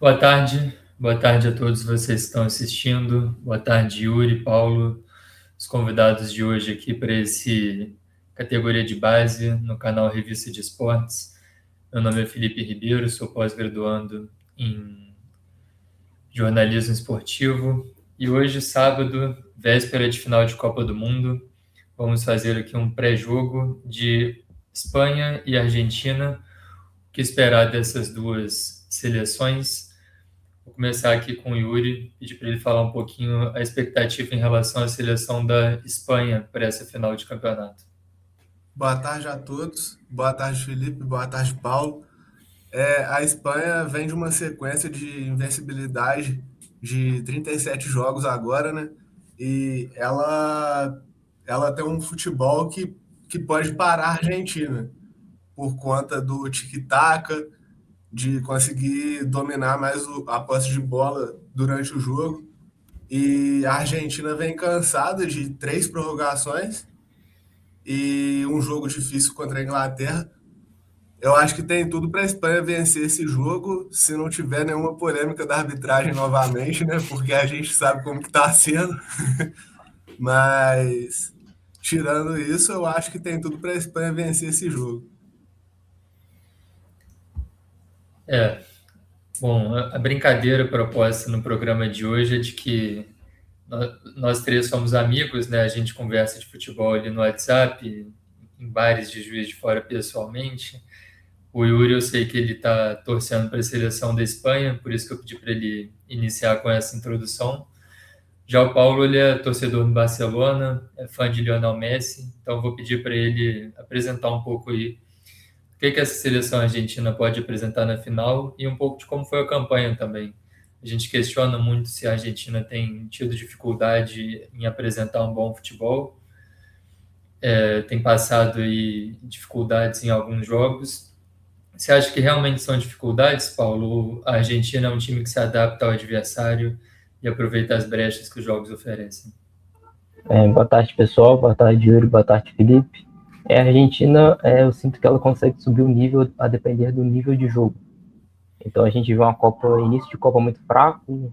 Boa tarde a todos vocês que estão assistindo. Boa tarde, Yuri, Paulo, os convidados de hoje aqui para esse categoria de base no canal Revista de Esportes. Meu nome é Felipe Ribeiro, sou pós-graduando em jornalismo esportivo e hoje, sábado, véspera de final de Copa do Mundo, vamos fazer aqui um pré-jogo de Espanha e Argentina. O que esperar dessas duas seleções? Vou começar aqui com o Yuri, pedir para ele falar um pouquinho a expectativa em relação à seleção da Espanha para essa final de campeonato. Boa tarde a todos. Boa tarde, Felipe. Boa tarde, Paulo. A Espanha vem de uma sequência de invencibilidade de 37 jogos agora, né? E ela tem um futebol que pode parar a Argentina por conta do tic-tac, de conseguir dominar mais a posse de bola durante o jogo. E a Argentina vem cansada de 3 prorrogações e um jogo difícil contra a Inglaterra. Eu acho que tem tudo para a Espanha vencer esse jogo, se não tiver nenhuma polêmica da arbitragem novamente, né? Porque a gente sabe como que está sendo. Mas tirando isso, eu acho que tem tudo para a Espanha vencer esse jogo. É, bom, a brincadeira proposta no programa de hoje é de que nós três somos amigos, né? A gente conversa de futebol ali no WhatsApp, em bares de Juiz de Fora pessoalmente. O Yuri, eu sei que ele está torcendo para a seleção da Espanha, por isso que eu pedi para ele iniciar com essa introdução. Já o Paulo, ele é torcedor do Barcelona, é fã de Lionel Messi, então vou pedir para ele apresentar um pouco aí o que essa seleção argentina pode apresentar na final e um pouco de como foi a campanha também. A gente questiona muito se a Argentina tem tido dificuldade em apresentar um bom futebol, tem passado aí dificuldades em alguns jogos. Você acha que realmente são dificuldades, Paulo? A Argentina é um time que se adapta ao adversário e aproveita as brechas que os jogos oferecem? Boa tarde, pessoal. Boa tarde, Yuri. Boa tarde, Felipe. A Argentina, eu sinto que ela consegue subir o nível a depender do nível de jogo. Então a gente viu início de Copa muito fraco,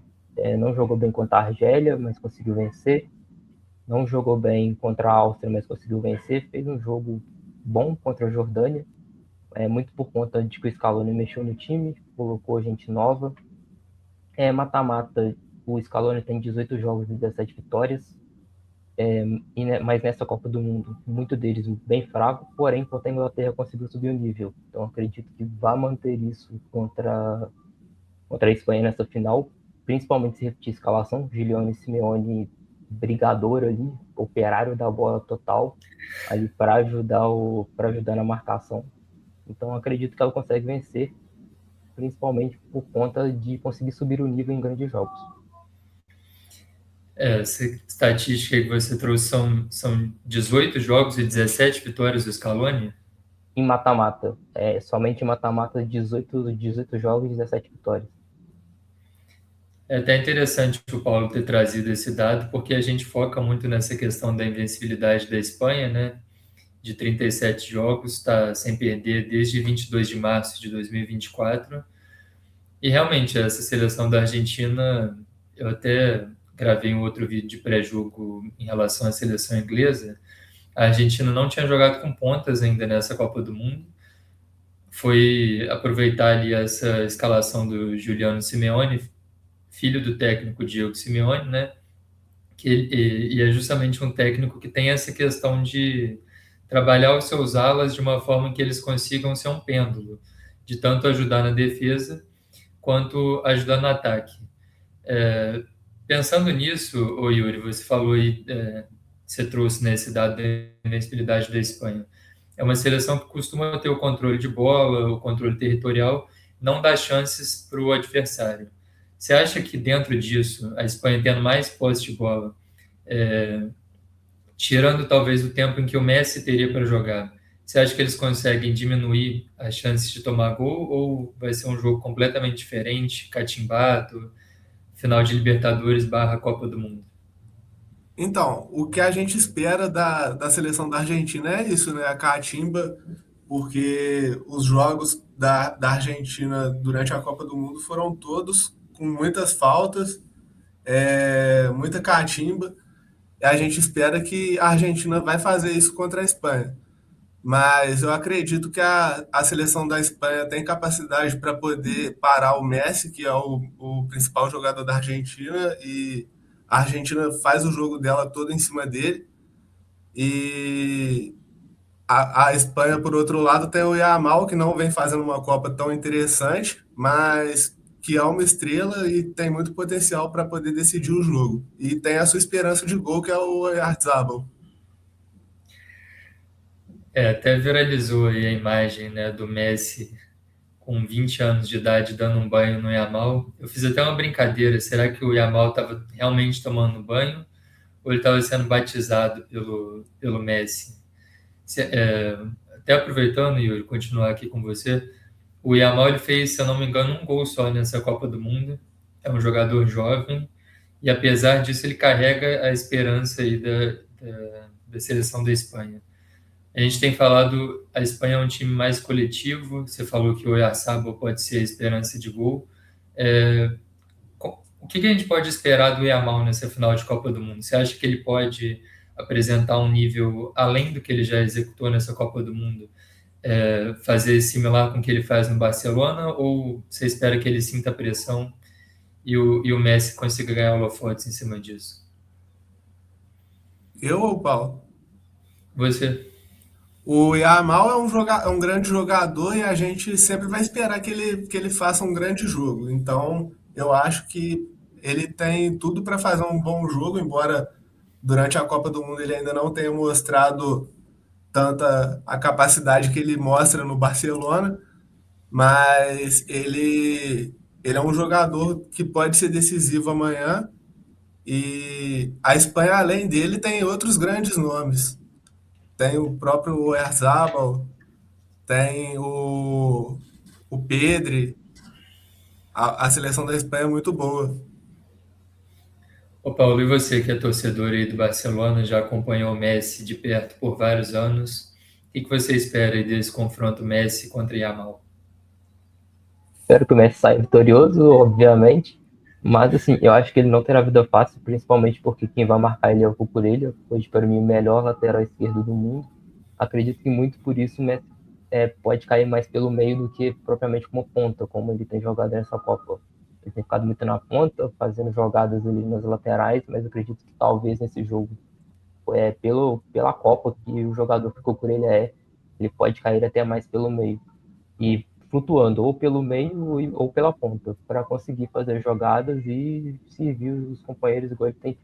não jogou bem contra a Argélia, mas conseguiu vencer. Não jogou bem contra a Áustria, mas conseguiu vencer. Fez um jogo bom contra a Jordânia, muito por conta de que o Scaloni mexeu no time, colocou gente nova. Mata-mata, o Scaloni tem 18 jogos e 17 vitórias. Mas nessa Copa do Mundo, muito deles bem fraco, porém, contra a Inglaterra conseguiu subir o nível. Então, acredito que vai manter isso contra a Espanha nessa final, principalmente se repetir a escalação. Giuliano e Simeone, brigador ali, operário da bola total, ali para ajudar na marcação. Então, acredito que ela consegue vencer, principalmente por conta de conseguir subir o nível em grandes jogos. Essa estatística que você trouxe são 18 jogos e 17 vitórias do Scaloni? Em mata-mata, somente em mata-mata, 18 jogos e 17 vitórias. É até interessante o Paulo ter trazido esse dado, porque a gente foca muito nessa questão da invencibilidade da Espanha, né? De 37 jogos, está sem perder desde 22 de março de 2024. E realmente, essa seleção da Argentina, eu até gravei um outro vídeo de pré-jogo em relação à seleção inglesa. A Argentina não tinha jogado com pontas ainda nessa Copa do Mundo. Foi aproveitar ali essa escalação do Giuliano Simeone, filho do técnico Diego Simeone, né? E é justamente um técnico que tem essa questão de trabalhar os seus alas de uma forma que eles consigam ser um pêndulo, de tanto ajudar na defesa quanto ajudar no ataque. Pensando nisso, ô Yuri, você falou aí, você trouxe nesse dado da invencibilidade da Espanha. É uma seleção que costuma ter o controle de bola, o controle territorial, não dá chances para o adversário. Você acha que dentro disso, a Espanha tendo mais posse de bola, tirando talvez o tempo em que o Messi teria para jogar, você acha que eles conseguem diminuir as chances de tomar gol ou vai ser um jogo completamente diferente, catimbado, final de Libertadores barra Copa do Mundo? Então, o que a gente espera da seleção da Argentina é isso, né? A catimba, porque os jogos da Argentina durante a Copa do Mundo foram todos com muitas faltas, muita catimba, e a gente espera que a Argentina vai fazer isso contra a Espanha. Mas eu acredito que a seleção da Espanha tem capacidade para poder parar o Messi, que é o principal jogador da Argentina, e a Argentina faz o jogo dela todo em cima dele. E a Espanha, por outro lado, tem o Yamal, que não vem fazendo uma Copa tão interessante, mas que é uma estrela e tem muito potencial para poder decidir o jogo. E tem a sua esperança de gol, que é o Oyarzabal. Até viralizou aí a imagem, né, do Messi com 20 anos de idade dando um banho no Yamal. Eu fiz até uma brincadeira, será que o Yamal estava realmente tomando banho ou ele estava sendo batizado pelo Messi? Até aproveitando, Yuri, continuar aqui com você, o Yamal ele fez, se eu não me engano, um gol só nessa Copa do Mundo. É um jogador jovem e, apesar disso, ele carrega a esperança aí da seleção da Espanha. A gente tem falado, a Espanha é um time mais coletivo. Você falou que o Oyarzabal pode ser a esperança de gol. É, o que a gente pode esperar do Yamal nessa final de Copa do Mundo? Você acha que ele pode apresentar um nível além do que ele já executou nessa Copa do Mundo? Fazer similar com o que ele faz no Barcelona? Ou você espera que ele sinta pressão e o Messi consiga ganhar holofotes em cima disso? Eu ou o Paulo? Você? O Yamal é um grande jogador e a gente sempre vai esperar que ele faça um grande jogo. Então, eu acho que ele tem tudo para fazer um bom jogo, embora durante a Copa do Mundo ele ainda não tenha mostrado tanta a capacidade que ele mostra no Barcelona, mas ele é um jogador que pode ser decisivo amanhã. E a Espanha, além dele, tem outros grandes nomes. Tem o próprio Oyarzabal, tem o Pedri. A seleção da Espanha é muito boa. Ô Paulo, e você que é torcedor aí do Barcelona, já acompanhou o Messi de perto por vários anos, o que você espera aí desse confronto Messi contra Yamal? Espero que o Messi saia vitorioso, obviamente. Mas, assim, eu acho que ele não terá vida fácil, principalmente porque quem vai marcar ele é o Cucurella, hoje, para mim, o melhor lateral esquerdo do mundo. Acredito que muito por isso o Messi pode cair mais pelo meio do que propriamente como ponta, como ele tem jogado nessa Copa. Ele tem ficado muito na ponta, fazendo jogadas ali nas laterais, mas acredito que talvez nesse jogo, pela Copa que o jogador que o Cucurella ele pode cair até mais pelo meio e flutuando ou pelo meio ou pela ponta, para conseguir fazer jogadas e servir os companheiros igual ele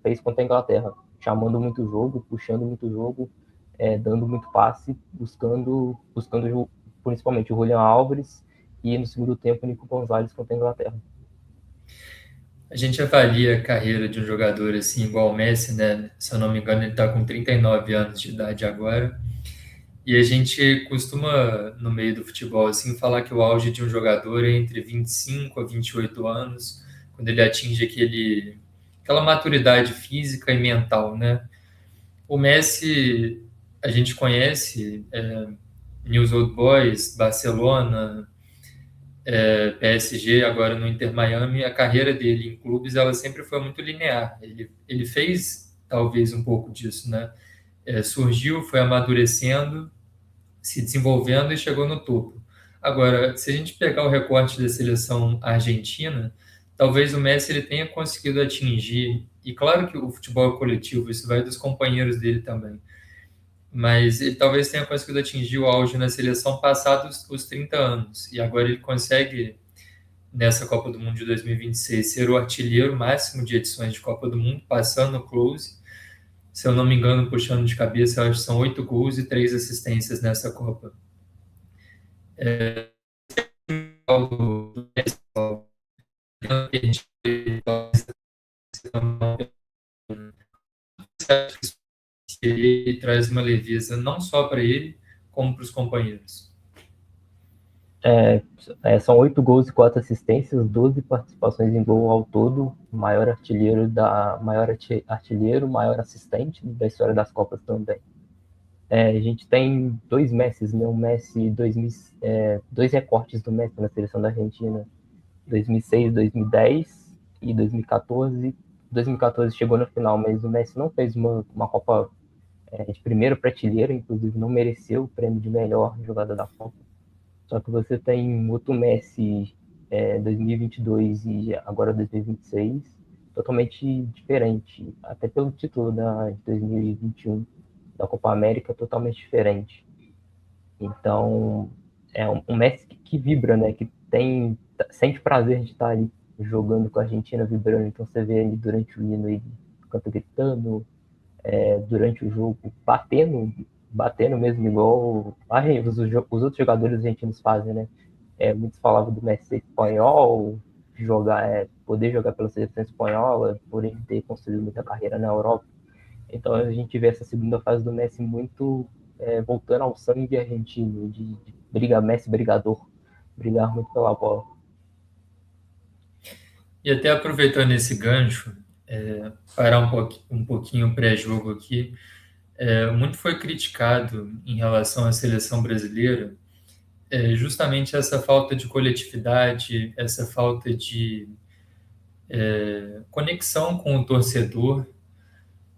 fez contra a Inglaterra, chamando muito jogo, puxando muito jogo, dando muito passe, buscando principalmente o Julian Álvares e no segundo tempo o Nico Gonzalez contra a Inglaterra. A gente avalia a carreira de um jogador assim, igual o Messi, né? Se eu não me engano, ele está com 39 anos de idade agora. E a gente costuma, no meio do futebol, assim, falar que o auge de um jogador é entre 25 a 28 anos, quando ele atinge aquela maturidade física e mental, né? O Messi, a gente conhece, News Old Boys, Barcelona, PSG, agora no Inter Miami, a carreira dele em clubes, ela sempre foi muito linear. Ele fez, talvez, um pouco disso, né? Surgiu, foi amadurecendo, se desenvolvendo e chegou no topo. Agora, se a gente pegar o recorte da seleção argentina, talvez o Messi ele tenha conseguido atingir, e claro que o futebol é coletivo, isso vai dos companheiros dele também, mas ele talvez tenha conseguido atingir o auge na seleção passados os 30 anos, e agora ele consegue, nessa Copa do Mundo de 2026, ser o artilheiro máximo de edições de Copa do Mundo, passando o Close. Se eu não me engano, puxando de cabeça, eu acho que são 8 gols e 3 assistências nessa Copa. Ele traz uma leveza não só para ele, como para os companheiros. São 8 gols e 4 assistências, 12 participações em gol ao todo, maior artilheiro, maior assistente da história das Copas também. A gente tem dois Messis, né? Um Messi 2000, dois recortes do Messi na seleção da Argentina, 2006, 2010 e 2014. 2014 chegou no final, mas o Messi não fez uma Copa de primeira prateleira, inclusive não mereceu o prêmio de melhor jogador da Copa. Só que você tem outro Messi 2022 e agora 2026, totalmente diferente, até pelo título de 2021 da Copa América, totalmente diferente. Então, é um Messi que vibra, né? Que sente prazer de estar ali jogando com a Argentina, vibrando. Então, você vê ele durante o hino, ele canta gritando, durante o jogo, batendo mesmo, igual os outros jogadores argentinos fazem, né? Muitos falavam do Messi ser espanhol, poder jogar pela seleção espanhola, por ele ter construído muita carreira na Europa. Então a gente vê essa segunda fase do Messi muito voltando ao sangue argentino, de brigar, Messi brigador, brigar muito pela bola. E até aproveitando esse gancho, parar um pouquinho o pré-jogo aqui, muito foi criticado em relação à seleção brasileira, justamente essa falta de coletividade, essa falta de conexão com o torcedor,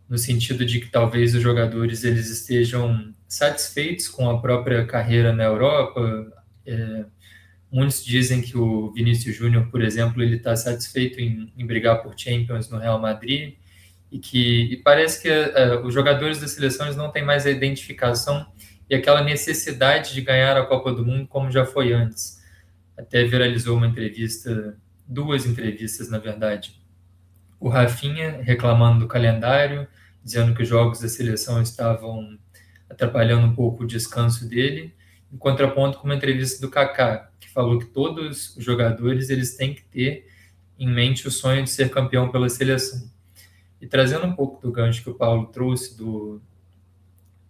no sentido de que talvez os jogadores eles estejam satisfeitos com a própria carreira na Europa. Muitos dizem que o Vinícius Júnior, por exemplo, ele está satisfeito em brigar por Champions no Real Madrid e parece que os jogadores da seleção eles não têm mais a identificação e aquela necessidade de ganhar a Copa do Mundo como já foi antes. Até viralizou uma entrevista, duas entrevistas, na verdade. O Rafinha reclamando do calendário, dizendo que os jogos da seleção estavam atrapalhando um pouco o descanso dele, em contraponto com uma entrevista do Kaká, que falou que todos os jogadores eles têm que ter em mente o sonho de ser campeão pela seleção. E trazendo um pouco do gancho que o Paulo trouxe do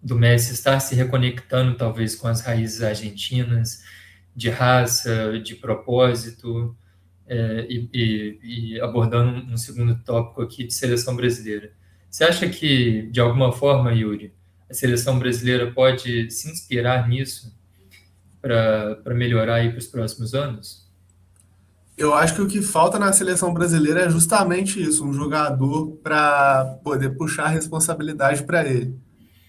Messi estar se reconectando talvez com as raízes argentinas, de raça, de propósito, e abordando um segundo tópico aqui de seleção brasileira. Você acha que, de alguma forma, Yuri, a seleção brasileira pode se inspirar nisso para melhorar aí para os próximos anos? Eu acho que o que falta na seleção brasileira é justamente isso, um jogador para poder puxar a responsabilidade para ele.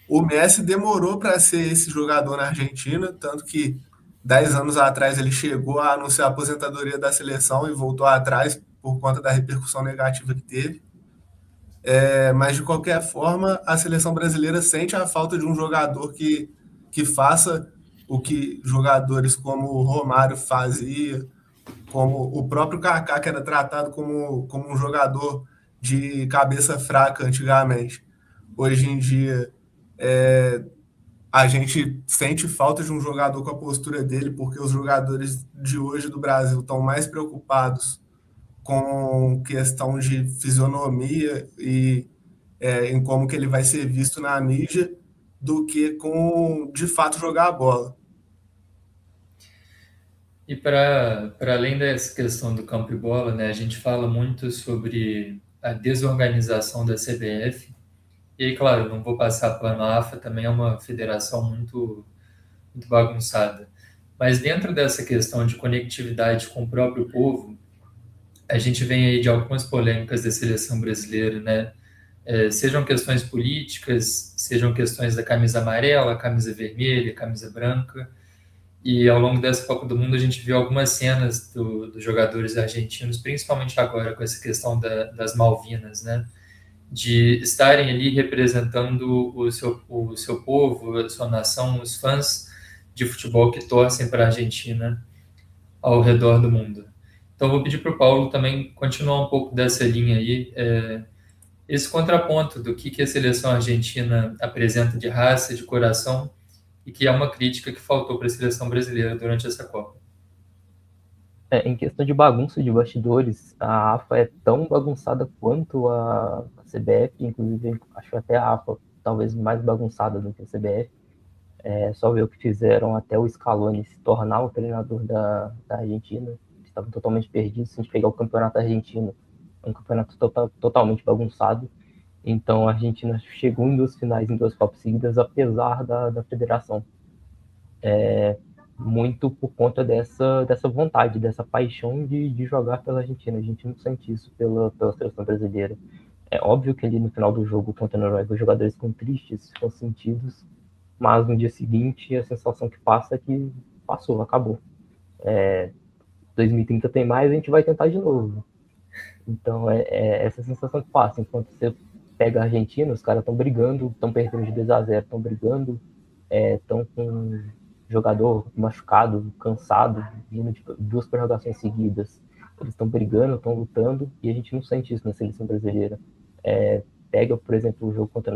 O Messi demorou para ser esse jogador na Argentina, tanto que 10 anos atrás ele chegou a anunciar a aposentadoria da seleção e voltou atrás por conta da repercussão negativa que teve. Mas de qualquer forma, a seleção brasileira sente a falta de um jogador que faça o que jogadores como o Romário fazia, como o próprio Kaká, que era tratado como um jogador de cabeça fraca antigamente. Hoje em dia, a gente sente falta de um jogador com a postura dele, porque os jogadores de hoje do Brasil estão mais preocupados com questão de fisionomia e em como que ele vai ser visto na mídia, do que com, de fato, jogar a bola. E para além dessa questão do campo e bola, né, a gente fala muito sobre a desorganização da CBF. E aí, claro, não vou passar pano, a AFA também é uma federação muito bagunçada. Mas dentro dessa questão de conectividade com o próprio povo, a gente vem aí de algumas polêmicas da seleção brasileira, né? Sejam questões políticas, sejam questões da camisa amarela, camisa vermelha, camisa branca. E ao longo dessa Copa do Mundo a gente viu algumas cenas dos jogadores argentinos, principalmente agora com essa questão das Malvinas, né? De estarem ali representando o seu povo, a sua nação, os fãs de futebol que torcem para a Argentina ao redor do mundo. Então, vou pedir para o Paulo também continuar um pouco dessa linha aí, esse contraponto do que a seleção argentina apresenta de raça, de coração, e que é uma crítica que faltou para a seleção brasileira durante essa Copa. Em questão de bagunça de bastidores, a AFA é tão bagunçada quanto a CBF, inclusive acho até a AFA talvez mais bagunçada do que a CBF. É só ver o que fizeram até o Scaloni se tornar o treinador da Argentina. Eles estavam totalmente perdidos. Se a gente pegar o campeonato argentino, é um campeonato totalmente bagunçado. Então a Argentina chegou em 2 finais em 2 Copas seguidas, apesar da federação. Muito por conta dessa vontade, dessa paixão de jogar pela Argentina. A gente não sente isso pela seleção brasileira. É óbvio que ali no final do jogo contra a Noruega os jogadores ficam tristes, ficam sentidos, mas no dia seguinte a sensação que passa é que passou, acabou. 2030 tem mais, a gente vai tentar de novo. Então é essa sensação que passa. Enquanto você pega a Argentina, os caras estão brigando, estão perdendo de 2-0, estão brigando, estão com jogador machucado, cansado, vindo de 2 prorrogações seguidas. Eles estão brigando, estão lutando, e a gente não sente isso na seleção brasileira. Pega, por exemplo, o jogo contra a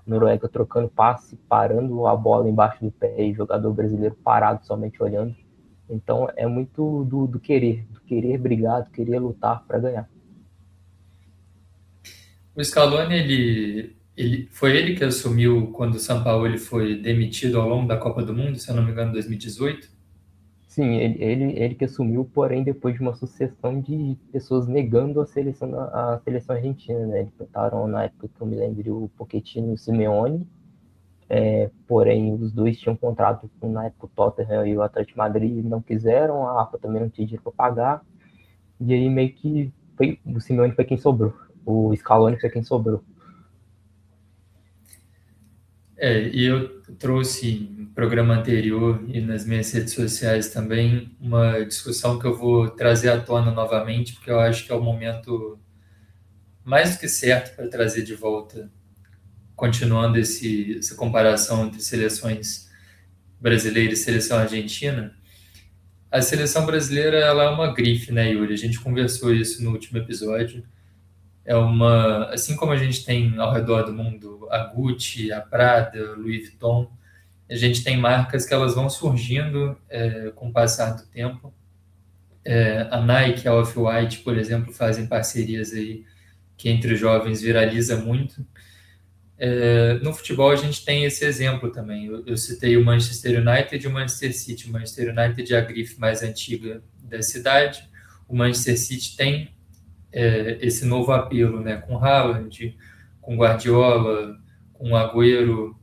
Noruega trocando passe, parando a bola embaixo do pé, e jogador brasileiro parado, somente olhando. Então é muito do querer brigar, do querer lutar para ganhar. O Scaloni, foi ele que assumiu quando o Sampaoli foi demitido ao longo da Copa do Mundo, se eu não me engano, em 2018? Sim, ele que assumiu, porém depois de uma sucessão de pessoas negando a seleção argentina, né? Eles tentaram, na época que eu me lembro, o Pochettino e o Simeone, porém os dois tinham contrato com, na época, o Tottenham e o Atlético de Madrid, não quiseram, a AFA também não tinha dinheiro para pagar, e aí meio que o Simeone foi quem sobrou, o Scaloni foi quem sobrou. E eu trouxe no programa anterior e nas minhas redes sociais também uma discussão que eu vou trazer à tona novamente, porque eu acho que é o momento mais do que certo para trazer de volta, continuando essa comparação entre seleções brasileira e seleção argentina. A seleção brasileira ela é uma grife, né, Yuri? A gente conversou isso no último episódio. Assim como a gente tem ao redor do mundo a Gucci, a Prada, Louis Vuitton, a gente tem marcas que elas vão surgindo com o passar do tempo. A Nike, a Off-White, por exemplo, fazem parcerias aí que entre os jovens viraliza muito. No futebol a gente tem esse exemplo também. Eu citei o Manchester United e o Manchester City. O Manchester United é a grife mais antiga da cidade. O Manchester City tem esse novo apelo, né? Com Haaland, com Guardiola, com Agüero,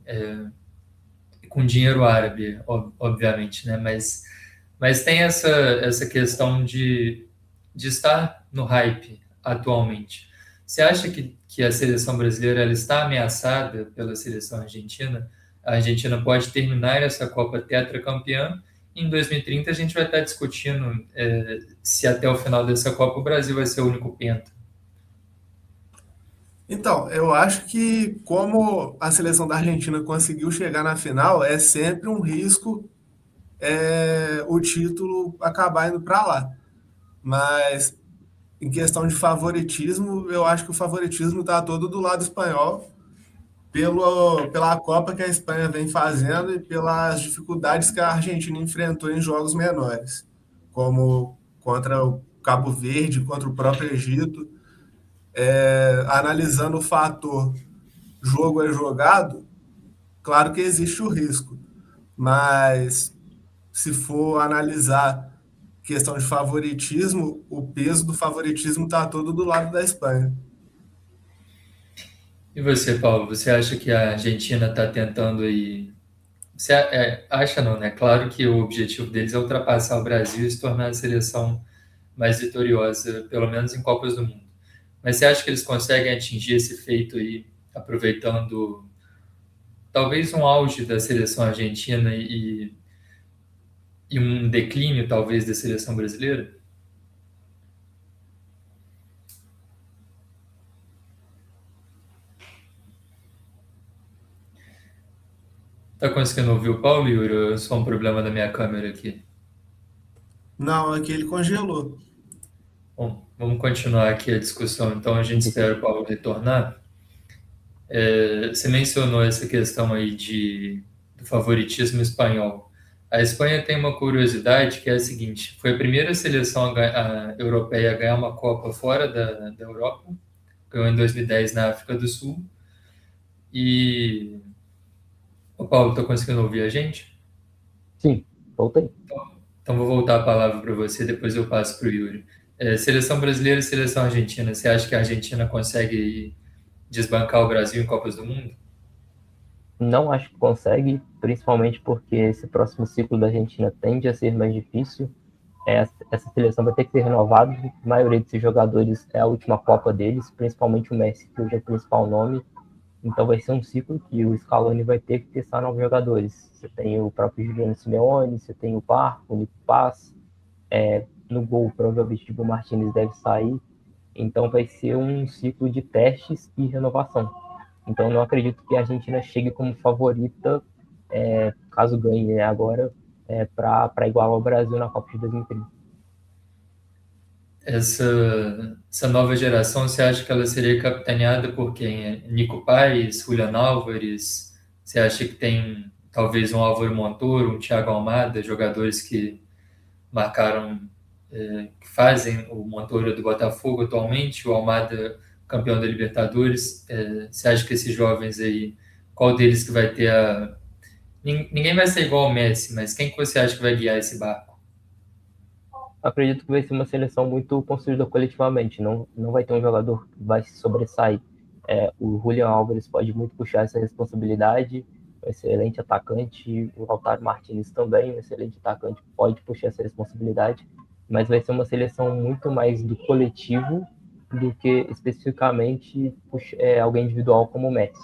com dinheiro árabe, obviamente, né? Mas tem essa questão de estar no hype atualmente. Você acha que a seleção brasileira ela está ameaçada pela seleção argentina? A Argentina pode terminar essa Copa tetracampeã. Em 2030 a gente vai estar discutindo se até o final dessa Copa o Brasil vai ser o único penta. Então, eu acho que como a seleção da Argentina conseguiu chegar na final, é sempre um risco o título acabar indo para lá. Mas em questão de favoritismo, eu acho que o favoritismo está todo do lado espanhol, pela Copa que a Espanha vem fazendo e pelas dificuldades que a Argentina enfrentou em jogos menores, como contra o Cabo Verde, contra o próprio Egito. Analisando o fator jogo é jogado, claro que existe o risco, mas se for analisar questão de favoritismo, o peso do favoritismo está todo do lado da Espanha. E você, Paulo, você acha que a Argentina está tentando aí? Você acha não, né? Claro que o objetivo deles é ultrapassar o Brasil e se tornar a seleção mais vitoriosa, pelo menos em Copas do Mundo. Mas você acha que eles conseguem atingir esse feito aí, aproveitando talvez um auge da seleção argentina e um declínio, talvez, da seleção brasileira? Tá conseguindo ouvir o Paulo, Yuri? Ou é só um problema da minha câmera aqui? Não, aqui ele congelou. Bom, vamos continuar aqui a discussão. Então, a gente espera o Paulo retornar. Você mencionou essa questão aí do favoritismo espanhol. A Espanha tem uma curiosidade que é a seguinte: foi a primeira seleção europeia a ganhar uma Copa fora da Europa, ganhou em 2010 na África do Sul. E o Paulo, está conseguindo ouvir a gente? Sim, voltei. Então vou voltar a palavra para você, depois eu passo para o Yuri. Seleção brasileira e seleção argentina, você acha que a Argentina consegue desbancar o Brasil em Copas do Mundo? Não acho que consegue, principalmente porque esse próximo ciclo da Argentina tende a ser mais difícil. Essa seleção vai ter que ser renovada. A maioria desses jogadores é a última Copa deles, principalmente o Messi, que hoje é o principal nome. Então vai ser um ciclo que o Scaloni vai ter que testar novos jogadores. Você tem o próprio Juliano Simeone, você tem o Barco, o Nico Paz. No gol, provavelmente o Dibu Martinez deve sair. Então vai ser um ciclo de testes e renovação. Então não acredito que a Argentina chegue como favorita, caso ganhe agora, para igualar o Brasil na Copa de 2030. Essa nova geração, você acha que ela seria capitaneada por quem? Nico Paes, Julian Álvares? Você acha que tem talvez um Álvaro Montoro, um Thiago Almada, jogadores que marcaram, que fazem o Montoro do Botafogo atualmente, o Almada campeão da Libertadores? Você acha que esses jovens aí, qual deles que vai ter a... Ninguém vai ser igual ao Messi, mas quem que você acha que vai guiar esse barco? Acredito que vai ser uma seleção muito construída coletivamente. Não vai ter um jogador que vai se sobressair. O Julian Álvares pode muito puxar essa responsabilidade. Um excelente atacante. O Lautaro Martinez também, um excelente atacante, pode puxar essa responsabilidade. Mas vai ser uma seleção muito mais do coletivo do que especificamente alguém individual como o Messi.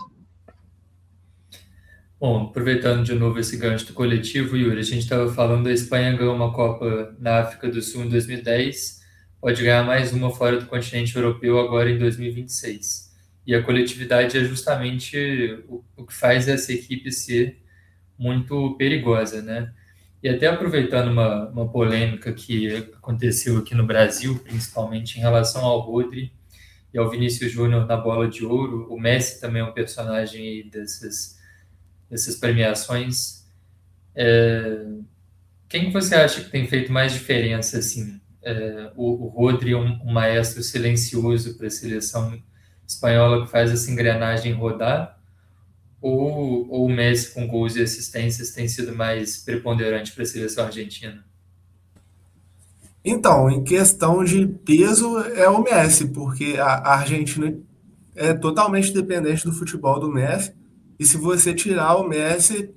Bom, aproveitando de novo esse gancho do coletivo, Yuri, a gente estava falando da Espanha ganhou uma Copa na África do Sul em 2010, pode ganhar mais uma fora do continente europeu agora em 2026. E a coletividade é justamente o que faz essa equipe ser muito perigosa, né? E até aproveitando uma polêmica que aconteceu aqui no Brasil, principalmente em relação ao Rodri e ao Vinícius Júnior na Bola de Ouro, o Messi também é um personagem aí dessas premiações. Quem que você acha que tem feito mais diferença, assim? O Rodri é um maestro silencioso para a seleção espanhola que faz essa engrenagem rodar, ou o Messi com gols e assistências tem sido mais preponderante para a seleção argentina? Então, em questão de peso, é o Messi, porque a Argentina é totalmente dependente do futebol do Messi. E se você tirar o Messi,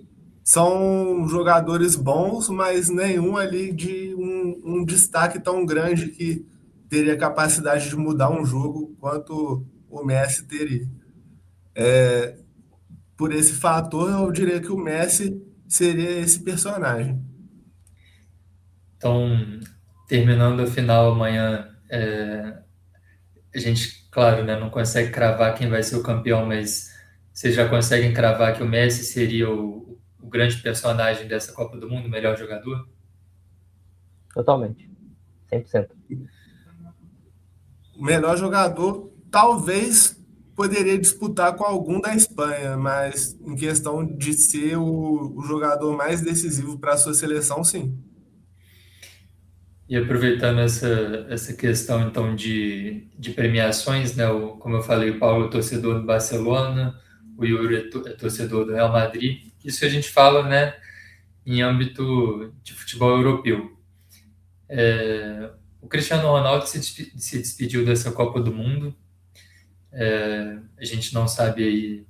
são jogadores bons, mas nenhum ali de um destaque tão grande que teria capacidade de mudar um jogo quanto o Messi teria. Por esse fator, eu diria que o Messi seria esse personagem. Então, terminando a final amanhã, a gente, claro, né, não consegue cravar quem vai ser o campeão, mas vocês já conseguem cravar que o Messi seria o grande personagem dessa Copa do Mundo, o melhor jogador? Totalmente. 100%. O melhor jogador talvez poderia disputar com algum da Espanha, mas em questão de ser o jogador mais decisivo para a sua seleção, sim. E aproveitando essa questão, então, de premiações, né? Como eu falei, o Paulo é torcedor do Barcelona, o Yuri é torcedor do Real Madrid. Isso a gente fala, né, em âmbito de futebol europeu. O Cristiano Ronaldo se despediu dessa Copa do Mundo. A gente não sabe aí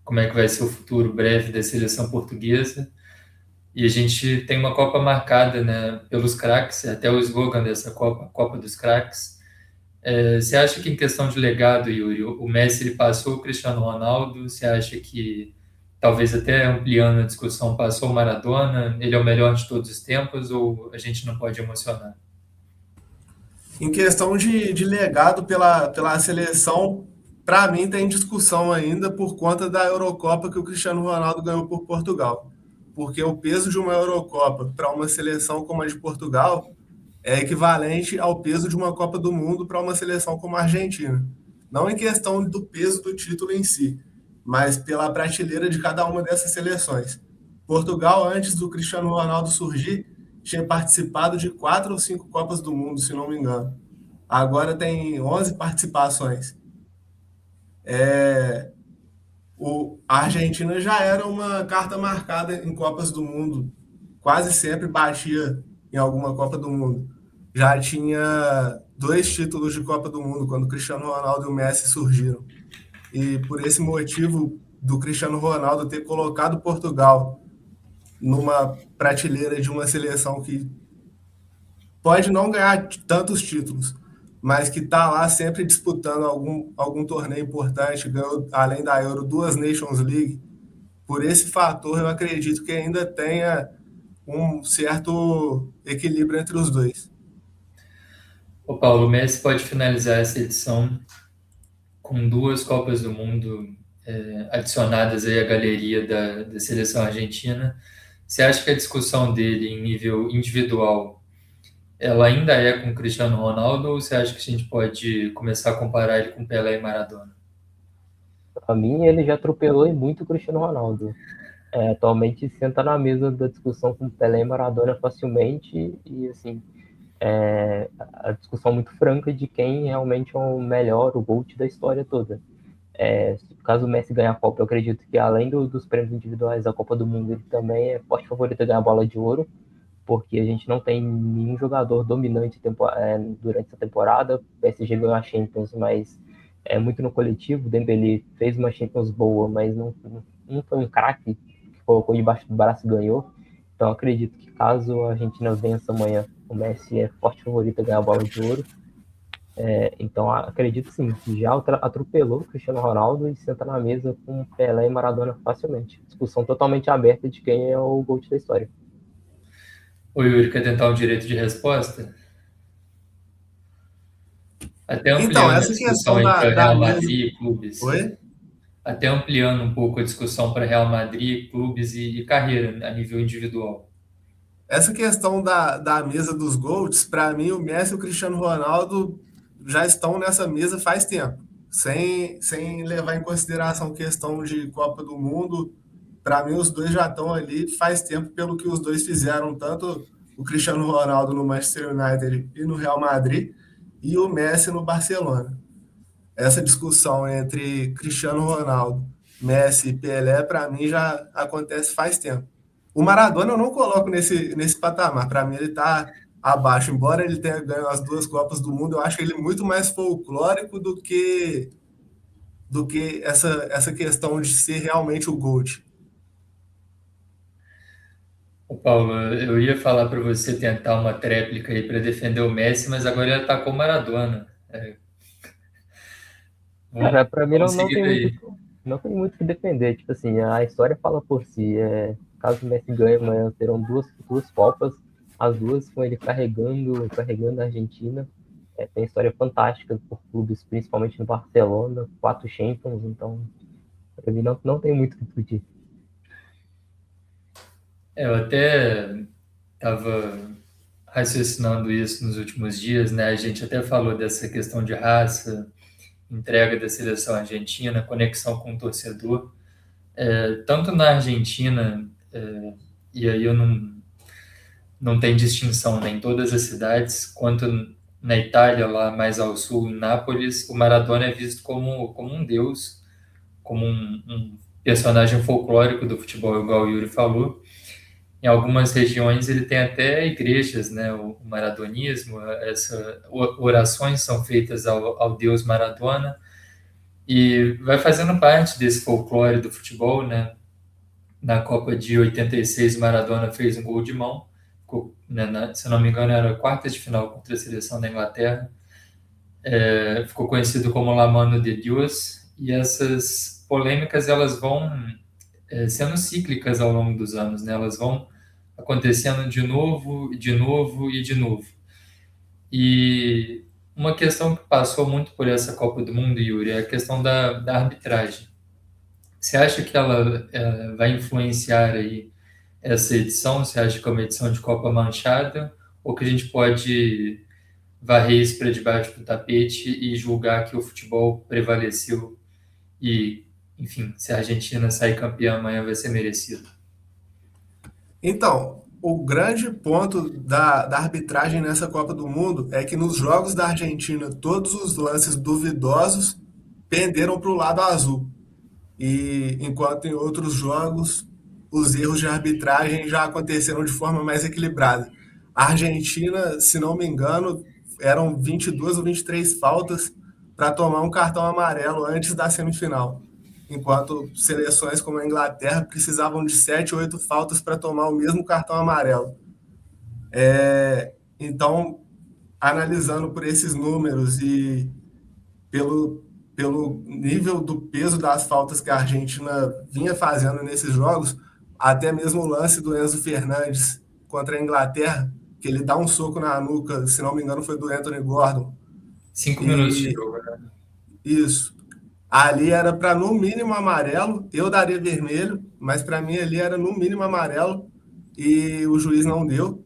como é que vai ser o futuro breve da seleção portuguesa. E a gente tem uma Copa marcada, né, pelos craques, até o slogan dessa Copa, Copa dos Craques. Você acha que em questão de legado, Yuri, o Messi ele passou o Cristiano Ronaldo? Você acha que, talvez até ampliando a discussão, passou o Maradona? Ele é o melhor de todos os tempos ou a gente não pode emocionar? Em questão de legado pela seleção, para mim tem discussão ainda por conta da Eurocopa que o Cristiano Ronaldo ganhou por Portugal. Porque o peso de uma Eurocopa para uma seleção como a de Portugal é equivalente ao peso de uma Copa do Mundo para uma seleção como a Argentina. Não em questão do peso do título em si, mas pela prateleira de cada uma dessas seleções. Portugal, antes do Cristiano Ronaldo surgir, tinha participado de 4 ou 5 Copas do Mundo, se não me engano. Agora tem 11 participações. A Argentina já era uma carta marcada em Copas do Mundo, quase sempre batia em alguma Copa do Mundo. Já tinha 2 títulos de Copa do Mundo quando o Cristiano Ronaldo e o Messi surgiram. e por esse motivo do Cristiano Ronaldo ter colocado Portugal numa prateleira de uma seleção que pode não ganhar tantos títulos, mas que está lá sempre disputando algum torneio importante, ganhou, além da Euro, 2 Nations League. Por esse fator, eu acredito que ainda tenha um certo equilíbrio entre os dois. O Paulo Messi pode finalizar essa edição com 2 Copas do Mundo adicionadas aí à galeria da seleção argentina. Você acha que a discussão dele em nível individual ela ainda é com o Cristiano Ronaldo ou você acha que a gente pode começar a comparar ele com Pelé e Maradona? Para mim, ele já atropelou e muito o Cristiano Ronaldo. Atualmente senta na mesa da discussão com Pelé e Maradona facilmente e assim a discussão muito franca de quem realmente é o melhor, o GOAT da história toda. Caso o Messi ganhe a Copa, eu acredito que além dos prêmios individuais da Copa do Mundo, ele também é forte favorito a ganhar a Bola de Ouro, porque a gente não tem nenhum jogador dominante durante essa temporada. O PSG ganhou a Champions, mas é muito no coletivo. O Dembélé fez uma Champions boa, mas não foi um craque que colocou debaixo do braço e ganhou. Então acredito que caso a Argentina vença amanhã, o Messi é forte favorito a ganhar a Bola de Ouro. Então acredito sim, que já atropelou o Cristiano Ronaldo e senta na mesa com Pelé e Maradona facilmente. Discussão totalmente aberta de quem é o GOAT da história. O Yuri quer tentar um direito de resposta? Até Então, ampliando a essa discussão questão aí para da Real mesa. Madrid e clubes. Oi? Até ampliando um pouco a discussão para Real Madrid, clubes e carreira a nível individual. Essa questão da mesa dos GOATs, para mim, o Messi e o Cristiano Ronaldo já estão nessa mesa faz tempo. Sem levar em consideração questão de Copa do Mundo, para mim, os dois já estão ali faz tempo pelo que os dois fizeram, tanto o Cristiano Ronaldo no Manchester United e no Real Madrid, e o Messi no Barcelona. Essa discussão entre Cristiano Ronaldo, Messi e Pelé, para mim, já acontece faz tempo. O Maradona eu não coloco nesse patamar. Para mim, ele está abaixo. Embora ele tenha ganho as 2 Copas do Mundo, eu acho ele muito mais folclórico do que essa questão de ser realmente o GOAT. O Paulo, eu ia falar para você tentar uma tréplica aí para defender o Messi, mas agora ele atacou o Maradona. Cara, pra mim Vamos seguir daí. não tem muito o que defender. Tipo assim, a história fala por si. Caso o Messi ganhe amanhã, terão duas Copas, as duas com ele carregando a Argentina. Tem história fantástica por clubes, principalmente no Barcelona, 4 Champions, então pra mim não tem muito o que discutir. Eu até estava raciocinando isso nos últimos dias, né? A gente até falou dessa questão de raça, entrega da seleção argentina, conexão com o torcedor. Tanto na Argentina, e aí eu não tem distinção nem em todas as cidades, quanto na Itália, lá mais ao sul, em Nápoles, o Maradona é visto como um deus, como um personagem folclórico do futebol, igual o Yuri falou. Em algumas regiões ele tem até igrejas, né? O maradonismo, orações são feitas ao deus Maradona e vai fazendo parte desse folclore do futebol, né? Na Copa de 86, o Maradona fez um gol de mão, né, se não me engano era a quarta de final contra a seleção da Inglaterra. Ficou conhecido como La Mano de Dios, e essas polêmicas elas vão sendo cíclicas ao longo dos anos, né? Elas vão acontecendo de novo, de novo e de novo. E uma questão que passou muito por essa Copa do Mundo, Yuri, é a questão da arbitragem. Você acha que ela vai influenciar aí essa edição? Você acha que é uma edição de Copa manchada? Ou que a gente pode varrer isso para debaixo do tapete e julgar que o futebol prevaleceu e, enfim, se a Argentina sair campeã amanhã vai ser merecido? Então, o grande ponto da arbitragem nessa Copa do Mundo é que nos jogos da Argentina, todos os lances duvidosos penderam para o lado azul. E enquanto em outros jogos, os erros de arbitragem já aconteceram de forma mais equilibrada. A Argentina, se não me engano, eram 22 ou 23 faltas para tomar um cartão amarelo antes da semifinal, enquanto seleções como a Inglaterra precisavam de 7, 8 faltas para tomar o mesmo cartão amarelo. Então, analisando por esses números e pelo nível do peso das faltas que a Argentina vinha fazendo nesses jogos, até mesmo o lance do Enzo Fernandes contra a Inglaterra, que ele dá um soco na nuca, se não me engano foi do Anthony Gordon. 5 minutos de E jogo, né? isso. Ali era para no mínimo amarelo, eu daria vermelho, mas para mim ali era no mínimo amarelo e o juiz não deu.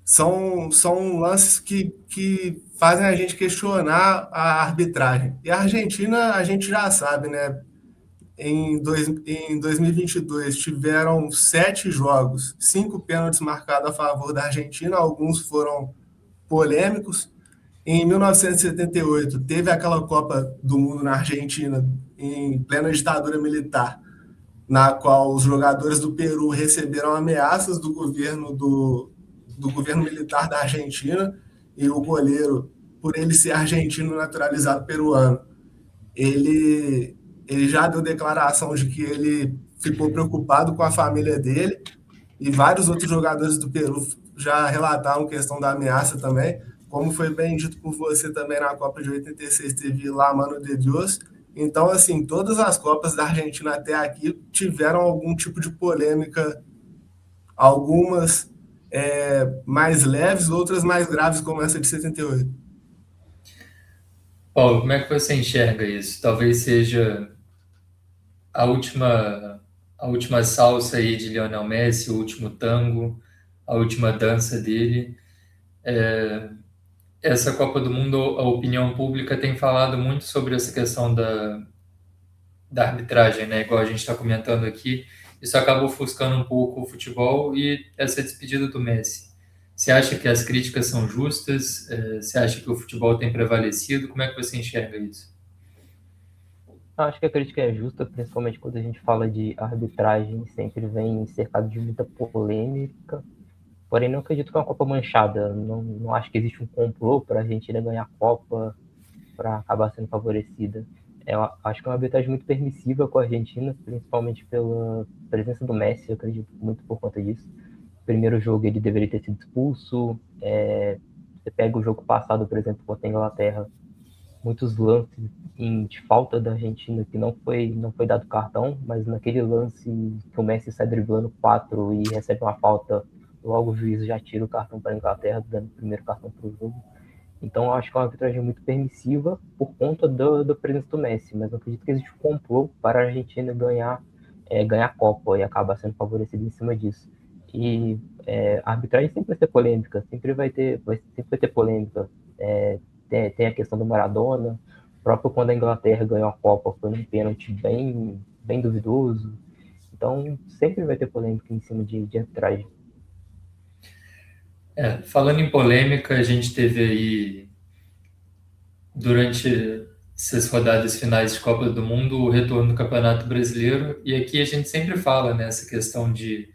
São lances que fazem a gente questionar a arbitragem. E a Argentina, a gente já sabe, né? Em 2022 tiveram 7 jogos, 5 pênaltis marcados a favor da Argentina, alguns foram polêmicos. Em 1978 teve aquela Copa do Mundo na Argentina, em plena ditadura militar, na qual os jogadores do Peru receberam ameaças do governo militar da Argentina, e o goleiro, por ele ser argentino naturalizado peruano, ele, ele já deu declaração de que ele ficou preocupado com a família dele, e vários outros jogadores do Peru já relataram questão da ameaça também, como foi bem dito por você também na Copa de 86, teve La Mano de Dios. Então, assim, todas as Copas da Argentina até aqui tiveram algum tipo de polêmica, algumas mais leves, outras mais graves, como essa de 78. Paulo, como é que você enxerga isso? Talvez seja a última, a última salsa aí de Lionel Messi, o último tango, a última dança dele. Essa Copa do Mundo, a opinião pública tem falado muito sobre essa questão da arbitragem, né? Igual a gente está comentando aqui. Isso acaba ofuscando um pouco o futebol e essa despedida do Messi. Você acha que as críticas são justas? Você acha que o futebol tem prevalecido? Como é que você enxerga isso? Eu acho que a crítica é justa, principalmente quando a gente fala de arbitragem, sempre vem cercado de muita polêmica. Porém, não acredito que é uma Copa manchada. Não acho que existe um complô para a Argentina ganhar a Copa, para acabar sendo favorecida. Eu acho que é uma arbitragem muito permissiva com a Argentina, principalmente pela presença do Messi, eu acredito muito por conta disso. Primeiro jogo ele deveria ter sido expulso. Você pega o jogo passado, por exemplo, contra a Inglaterra, muitos lances de falta da Argentina que não foi dado cartão, mas naquele lance que o Messi sai driblando 4 e recebe uma falta, logo o juiz já tira o cartão para a Inglaterra, dando o primeiro cartão para o jogo. Então eu acho que é uma arbitragem muito permissiva por conta da presença do Messi, mas não acredito que existe um complô para a Argentina ganhar a Copa e acabar sendo favorecida em cima disso. E a arbitragem sempre vai ter polêmica, sempre vai ter polêmica. Tem a questão do Maradona, próprio quando a Inglaterra ganhou a Copa foi num pênalti bem, bem duvidoso. Então sempre vai ter polêmica em cima de arbitragem. Falando em polêmica, a gente teve aí, durante essas rodadas finais de Copa do Mundo, o retorno do Campeonato Brasileiro, e aqui a gente sempre fala nessa questão de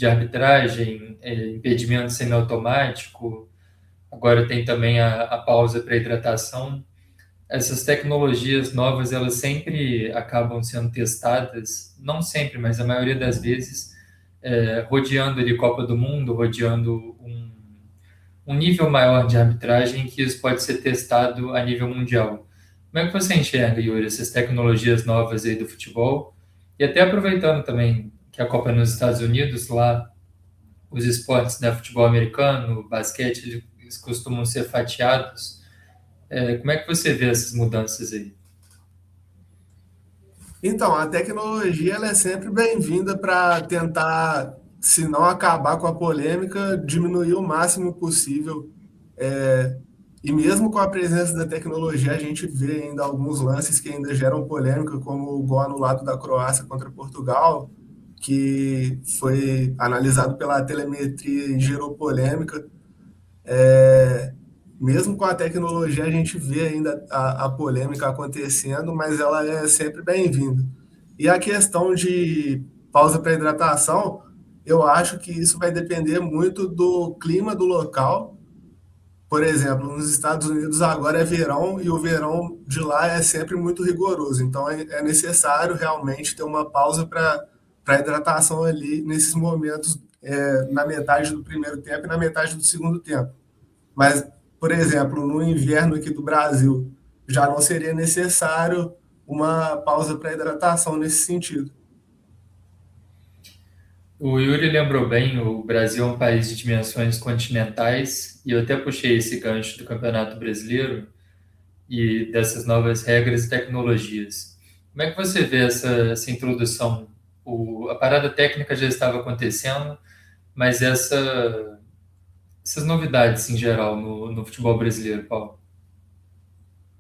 arbitragem, impedimento semiautomático, agora tem também a pausa para hidratação. Essas tecnologias novas, elas sempre acabam sendo testadas, não sempre, mas a maioria das vezes, rodeando ali Copa do Mundo, rodeando um nível maior de arbitragem, que isso pode ser testado a nível mundial. Como é que você enxerga, Yuri, essas tecnologias novas aí do futebol? E até aproveitando também que a Copa é nos Estados Unidos, lá os esportes, né, futebol americano, basquete, eles costumam ser fatiados. Como é que você vê essas mudanças aí? Então, a tecnologia ela é sempre bem-vinda para tentar, se não acabar com a polêmica, diminuir o máximo possível. E mesmo com a presença da tecnologia, a gente vê ainda alguns lances que ainda geram polêmica, como o gol anulado da Croácia contra Portugal, que foi analisado pela telemetria e gerou polêmica. Mesmo com a tecnologia, a gente vê ainda a polêmica acontecendo, mas ela é sempre bem-vinda. E a questão de pausa para hidratação, eu acho que isso vai depender muito do clima do local. por exemplo, nos Estados Unidos agora é verão e o verão de lá é sempre muito rigoroso. Então é necessário realmente ter uma pausa para hidratação ali nesses momentos, na metade do primeiro tempo e na metade do segundo tempo. Mas, por exemplo, no inverno aqui do Brasil, já não seria necessário uma pausa para hidratação nesse sentido. O Yuri lembrou bem, o Brasil é um país de dimensões continentais, e eu até puxei esse gancho do Campeonato Brasileiro e dessas novas regras e tecnologias. Como é que você vê essa introdução? A parada técnica já estava acontecendo, mas essas novidades em geral no futebol brasileiro, Paulo?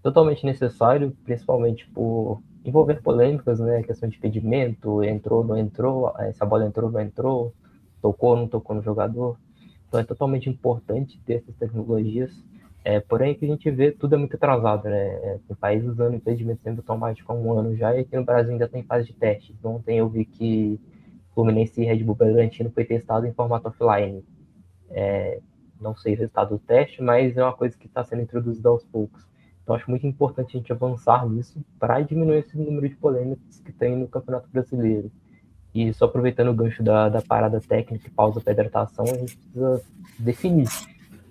Totalmente necessário, principalmente por envolver polêmicas, né? Questão de impedimento, entrou, não entrou, se a bola entrou, não entrou, tocou, não tocou no jogador. Então é totalmente importante ter essas tecnologias. Porém, que a gente vê, tudo é muito atrasado, né? Tem países usando impedimento sendo automático há um ano já, e aqui no Brasil ainda tem fase de teste. Então, ontem eu vi que Fluminense e Red Bull Bragantino foi testado em formato offline. Não sei o resultado do teste, mas é uma coisa que está sendo introduzida aos poucos. Então, acho muito importante a gente avançar nisso para diminuir esse número de polêmicas que tem no Campeonato Brasileiro. E só aproveitando o gancho da parada técnica e pausa para hidratação, a gente precisa definir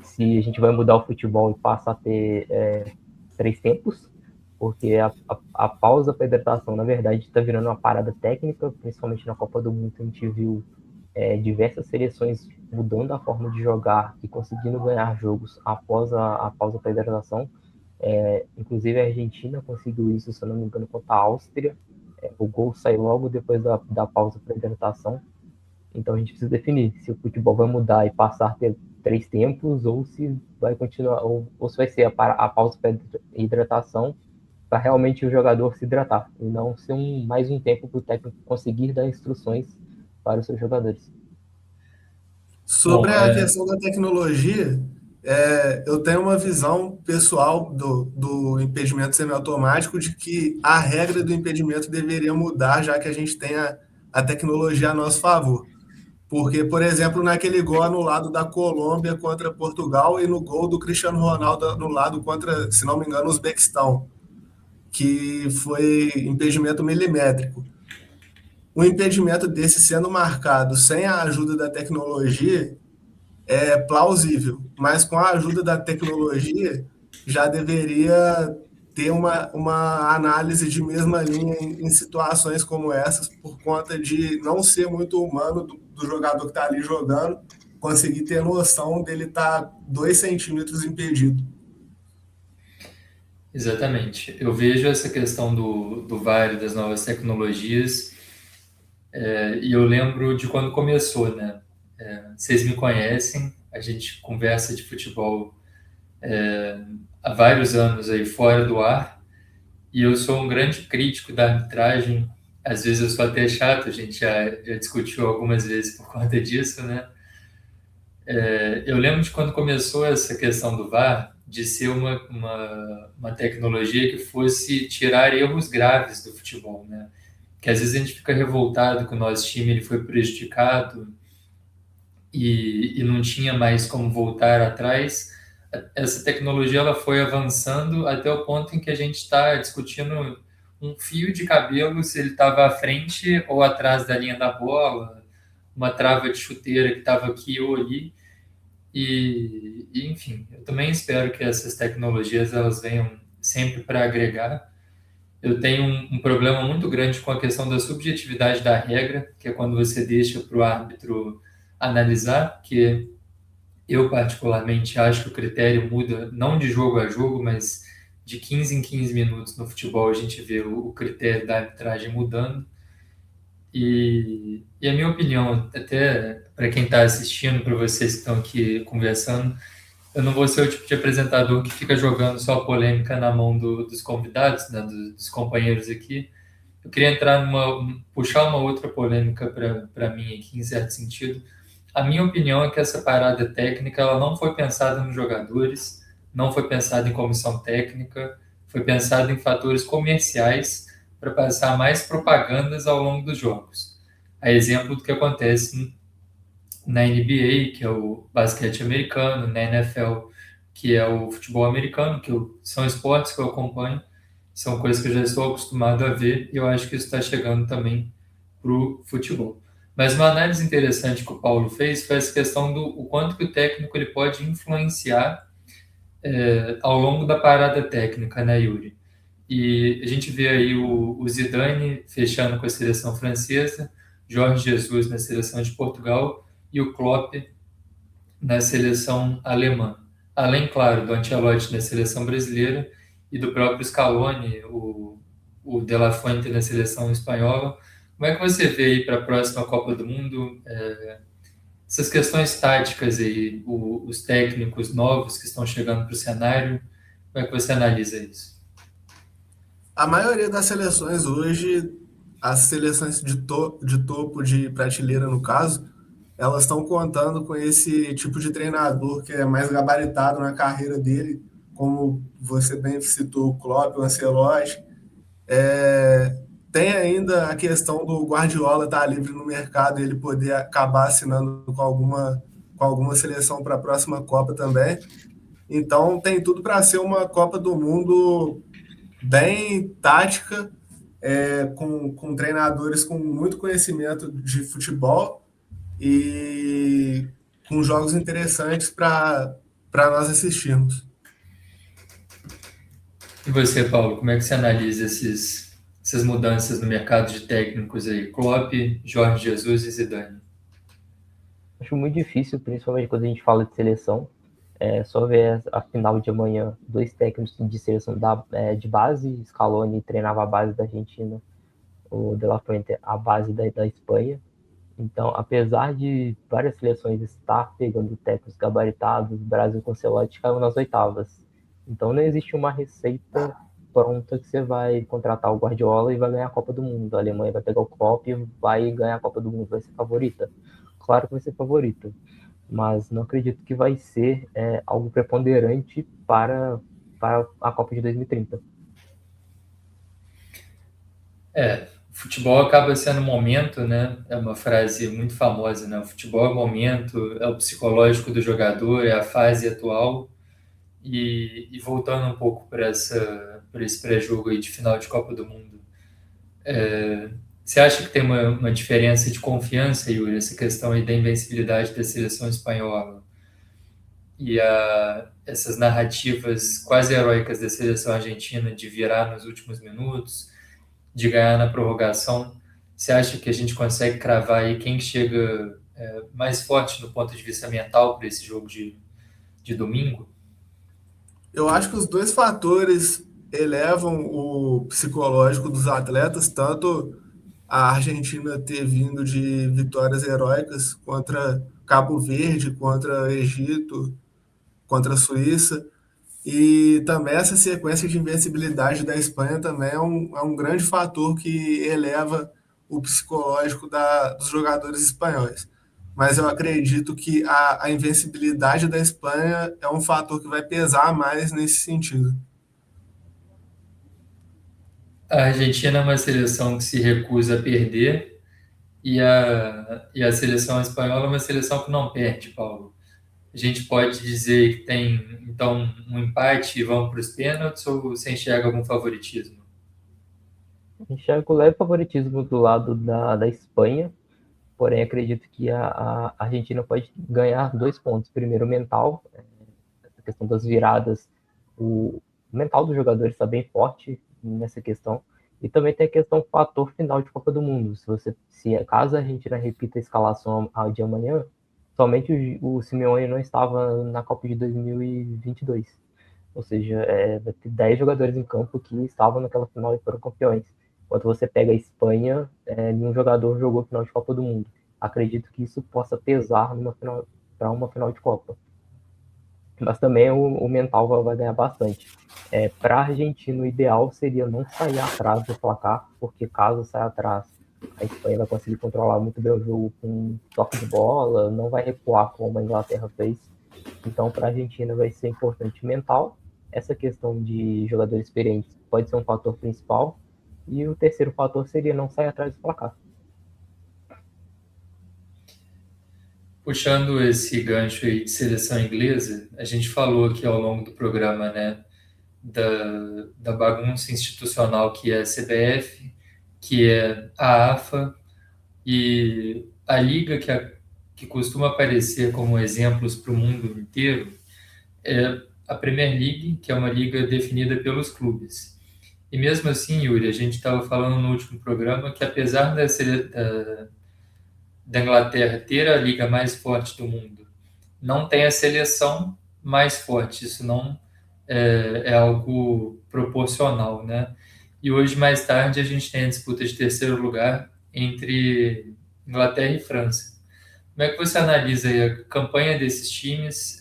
se a gente vai mudar o futebol e passar a ter 3 tempos, porque a pausa para hidratação, na verdade, está virando uma parada técnica, principalmente na Copa do Mundo, a gente viu diversas seleções mudando a forma de jogar e conseguindo ganhar jogos após a pausa para hidratação. Inclusive a Argentina conseguiu isso, se eu não me engano, contra a Áustria. O gol sai logo depois da pausa para hidratação. Então a gente precisa definir se o futebol vai mudar e passar a ter 3 tempos, ou se vai continuar, ou se vai ser a pausa para hidratação para realmente o jogador se hidratar, e não ser mais um tempo para o técnico conseguir dar instruções para os seus jogadores. Sobre Bom, a questão da tecnologia, eu tenho uma visão pessoal do impedimento semiautomático de que a regra do impedimento deveria mudar, já que a gente tem a tecnologia a nosso favor. Porque, por exemplo, naquele gol anulado da Colômbia contra Portugal e no gol do Cristiano Ronaldo anulado contra, se não me engano, o Uzbequistão, que foi impedimento milimétrico. Um impedimento desse sendo marcado sem a ajuda da tecnologia é plausível, mas com a ajuda da tecnologia já deveria ter uma análise de mesma linha em situações como essas, por conta de não ser muito humano do jogador que está ali jogando, conseguir ter noção dele estar 2 centímetros impedido. exatamente. Eu vejo essa questão do VAR e das novas tecnologias, e eu lembro de quando começou, né? Vocês me conhecem, a gente conversa de futebol há vários anos aí fora do ar, e eu sou um grande crítico da arbitragem. Às vezes eu sou até chato, a gente já discutiu algumas vezes por conta disso, né? Eu lembro de quando começou essa questão do VAR, de ser uma tecnologia que fosse tirar erros graves do futebol, né? Que às vezes a gente fica revoltado que o nosso time ele foi prejudicado e não tinha mais como voltar atrás. Essa tecnologia ela foi avançando até o ponto em que a gente está discutindo um fio de cabelo, se ele estava à frente ou atrás da linha da bola, uma trava de chuteira que estava aqui ou ali. Enfim, eu também espero que essas tecnologias elas venham sempre para agregar. Eu tenho um problema muito grande com a questão da subjetividade da regra, que é quando você deixa para o árbitro analisar, que eu particularmente acho que o critério muda não de jogo a jogo, mas de 15 em 15 minutos no futebol a gente vê o critério da arbitragem mudando. E a minha opinião, até para quem está assistindo, para vocês que estão aqui conversando, eu não vou ser o tipo de apresentador que fica jogando só polêmica na mão dos convidados, né, dos companheiros aqui. Eu queria puxar uma outra polêmica para mim aqui, em certo sentido. A minha opinião é que essa parada técnica ela não foi pensada nos jogadores, não foi pensada em comissão técnica, foi pensada em fatores comerciais para passar mais propagandas ao longo dos jogos. A exemplo do que acontece na NBA, que é o basquete americano, na NFL, que é o futebol americano, são esportes que eu acompanho, são coisas que eu já estou acostumado a ver, e eu acho que isso está chegando também para o futebol. Mas uma análise interessante que o Paulo fez foi essa questão do o quanto que o técnico ele pode influenciar ao longo da parada técnica, né, Yuri? E a gente vê aí o Zidane fechando com a seleção francesa, Jorge Jesus na seleção de Portugal e o Klopp na seleção alemã. Além, claro, do Ancelotti na seleção brasileira e do próprio Scaloni, o De La Fuente na seleção espanhola. Como é que você vê aí para a próxima Copa do Mundo essas questões táticas aí, os técnicos novos que estão chegando para o cenário? Como é que você analisa isso? A maioria das seleções hoje, as seleções de topo de prateleira, no caso, elas estão contando com esse tipo de treinador que é mais gabaritado na carreira dele, como você bem citou, o Klopp, o Ancelotti. Tem ainda a questão do Guardiola estar livre no mercado e ele poder acabar assinando com alguma seleção para a próxima Copa também. Então tem tudo para ser uma Copa do Mundo bem tática, com treinadores com muito conhecimento de futebol e com jogos interessantes para nós assistirmos. E você, Paulo, como é que você analisa essas mudanças no mercado de técnicos aí? Klopp, Jorge Jesus e Zidane. Acho muito difícil, principalmente quando a gente fala de seleção. É só ver a final de amanhã, dois técnicos de seleção de base, Scaloni treinava a base da Argentina, o De La Fuente a base da Espanha. Então, apesar de várias seleções estar pegando técnicos gabaritados, o Brasil com o Ancelotti caiu nas oitavas. Então, não existe uma receita pronta que você vai contratar o Guardiola e vai ganhar a Copa do Mundo. A Alemanha vai pegar o Klopp e vai ganhar a Copa do Mundo, vai ser favorita. Claro que vai ser favorita, mas não acredito que vai ser algo preponderante para a Copa de 2030. Futebol acaba sendo momento, né? É uma frase muito famosa, né? O futebol é momento, é o psicológico do jogador, é a fase atual. E voltando um pouco para esse pré-jogo aí de final de Copa do Mundo, você acha que tem uma diferença de confiança, Yuri, essa questão aí da invencibilidade da seleção espanhola e essas narrativas quase heróicas da seleção argentina de virar nos últimos minutos, de ganhar na prorrogação? Você acha que a gente consegue cravar aí quem chega mais forte no ponto de vista mental para esse jogo de domingo? Eu acho que os dois fatores elevam o psicológico dos atletas, tanto a Argentina ter vindo de vitórias heróicas contra Cabo Verde, contra Egito, contra a Suíça, e também essa sequência de invencibilidade da Espanha também é um grande fator que eleva o psicológico dos jogadores espanhóis. Mas eu acredito que a invencibilidade da Espanha é um fator que vai pesar mais nesse sentido. A Argentina é uma seleção que se recusa a perder e a seleção espanhola é uma seleção que não perde, Paulo. A gente pode dizer que tem, então, um empate e vão para os pênaltis ou você enxerga algum favoritismo? Enxergo o leve favoritismo do lado da Espanha, porém acredito que a Argentina pode ganhar 2 pontos. Primeiro, mental, a questão das viradas, o mental dos jogadores está bem forte nessa questão. E também tem a questão fator final de Copa do Mundo. Caso a Argentina repita a escalação de amanhã, somente o Simeone não estava na Copa de 2022. Ou seja, vai ter 10 jogadores em campo que estavam naquela final e foram campeões. Enquanto você pega a Espanha, nenhum jogador jogou final de Copa do Mundo. Acredito que isso possa pesar para uma final de Copa. Mas também o mental vai ganhar bastante. Para a Argentina, o ideal seria não sair atrás do placar, porque caso saia atrás, a Espanha vai conseguir controlar muito bem o jogo com toque de bola, não vai recuar como a Inglaterra fez. Então, para a Argentina vai ser importante mental. Essa questão de jogadores experientes pode ser um fator principal. E o terceiro fator seria não sair atrás do placar. Puxando esse gancho aí de seleção inglesa, a gente falou aqui ao longo do programa, né, da bagunça institucional que é a CBF, que é a AFA, e a liga que costuma aparecer como exemplos para o mundo inteiro é a Premier League, que é uma liga definida pelos clubes. E mesmo assim, Yuri, a gente estava falando no último programa que apesar da Inglaterra ter a liga mais forte do mundo, não tem a seleção mais forte. Isso não é algo proporcional, né? E hoje, mais tarde, a gente tem a disputa de terceiro lugar entre Inglaterra e França. Como é que você analisa aí a campanha desses times?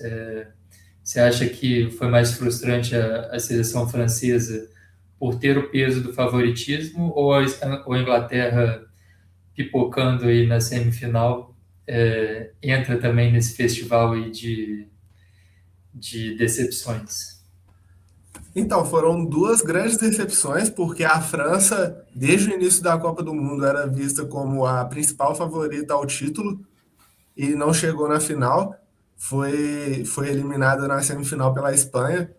Você acha que foi mais frustrante a seleção francesa por ter o peso do favoritismo ou a Inglaterra pipocando aí na semifinal entra também nesse festival aí de decepções? Então, foram duas grandes decepções, porque a França, desde o início da Copa do Mundo, era vista como a principal favorita ao título e não chegou na final. Foi eliminada na semifinal pela Espanha,